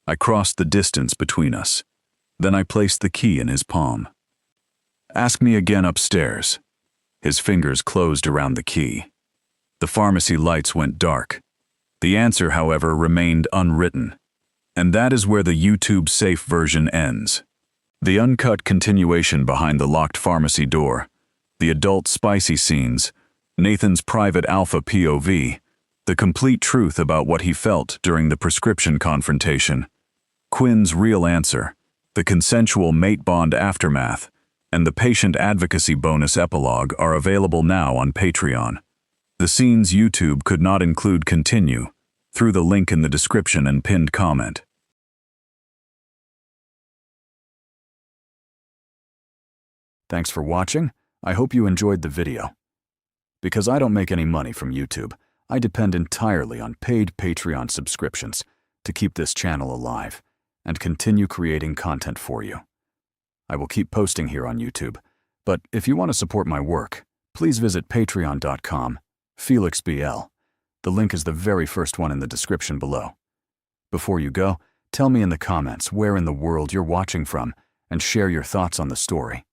I crossed the distance between us. Then I placed the key in his palm. Ask me again upstairs. His fingers closed around the key. The pharmacy lights went dark. The answer, however, remained unwritten. And that is where the YouTube safe version ends. The uncut continuation behind the locked pharmacy door, the adult spicy scenes, Nathan's private alpha POV, the complete truth about what he felt during the prescription confrontation, Quinn's real answer, the consensual mate bond aftermath, and the patient advocacy bonus epilogue are available now on Patreon. The scenes YouTube could not include continue, through the link in the description and pinned comment. Thanks for watching. I hope you enjoyed the video. Because I don't make any money from YouTube, I depend entirely on paid Patreon subscriptions to keep this channel alive and continue creating content for you. I will keep posting here on YouTube, but if you want to support my work, please visit patreon.com/FelixBL. The link is the very first one in the description below. Before you go, tell me in the comments where in the world you're watching from and share your thoughts on the story.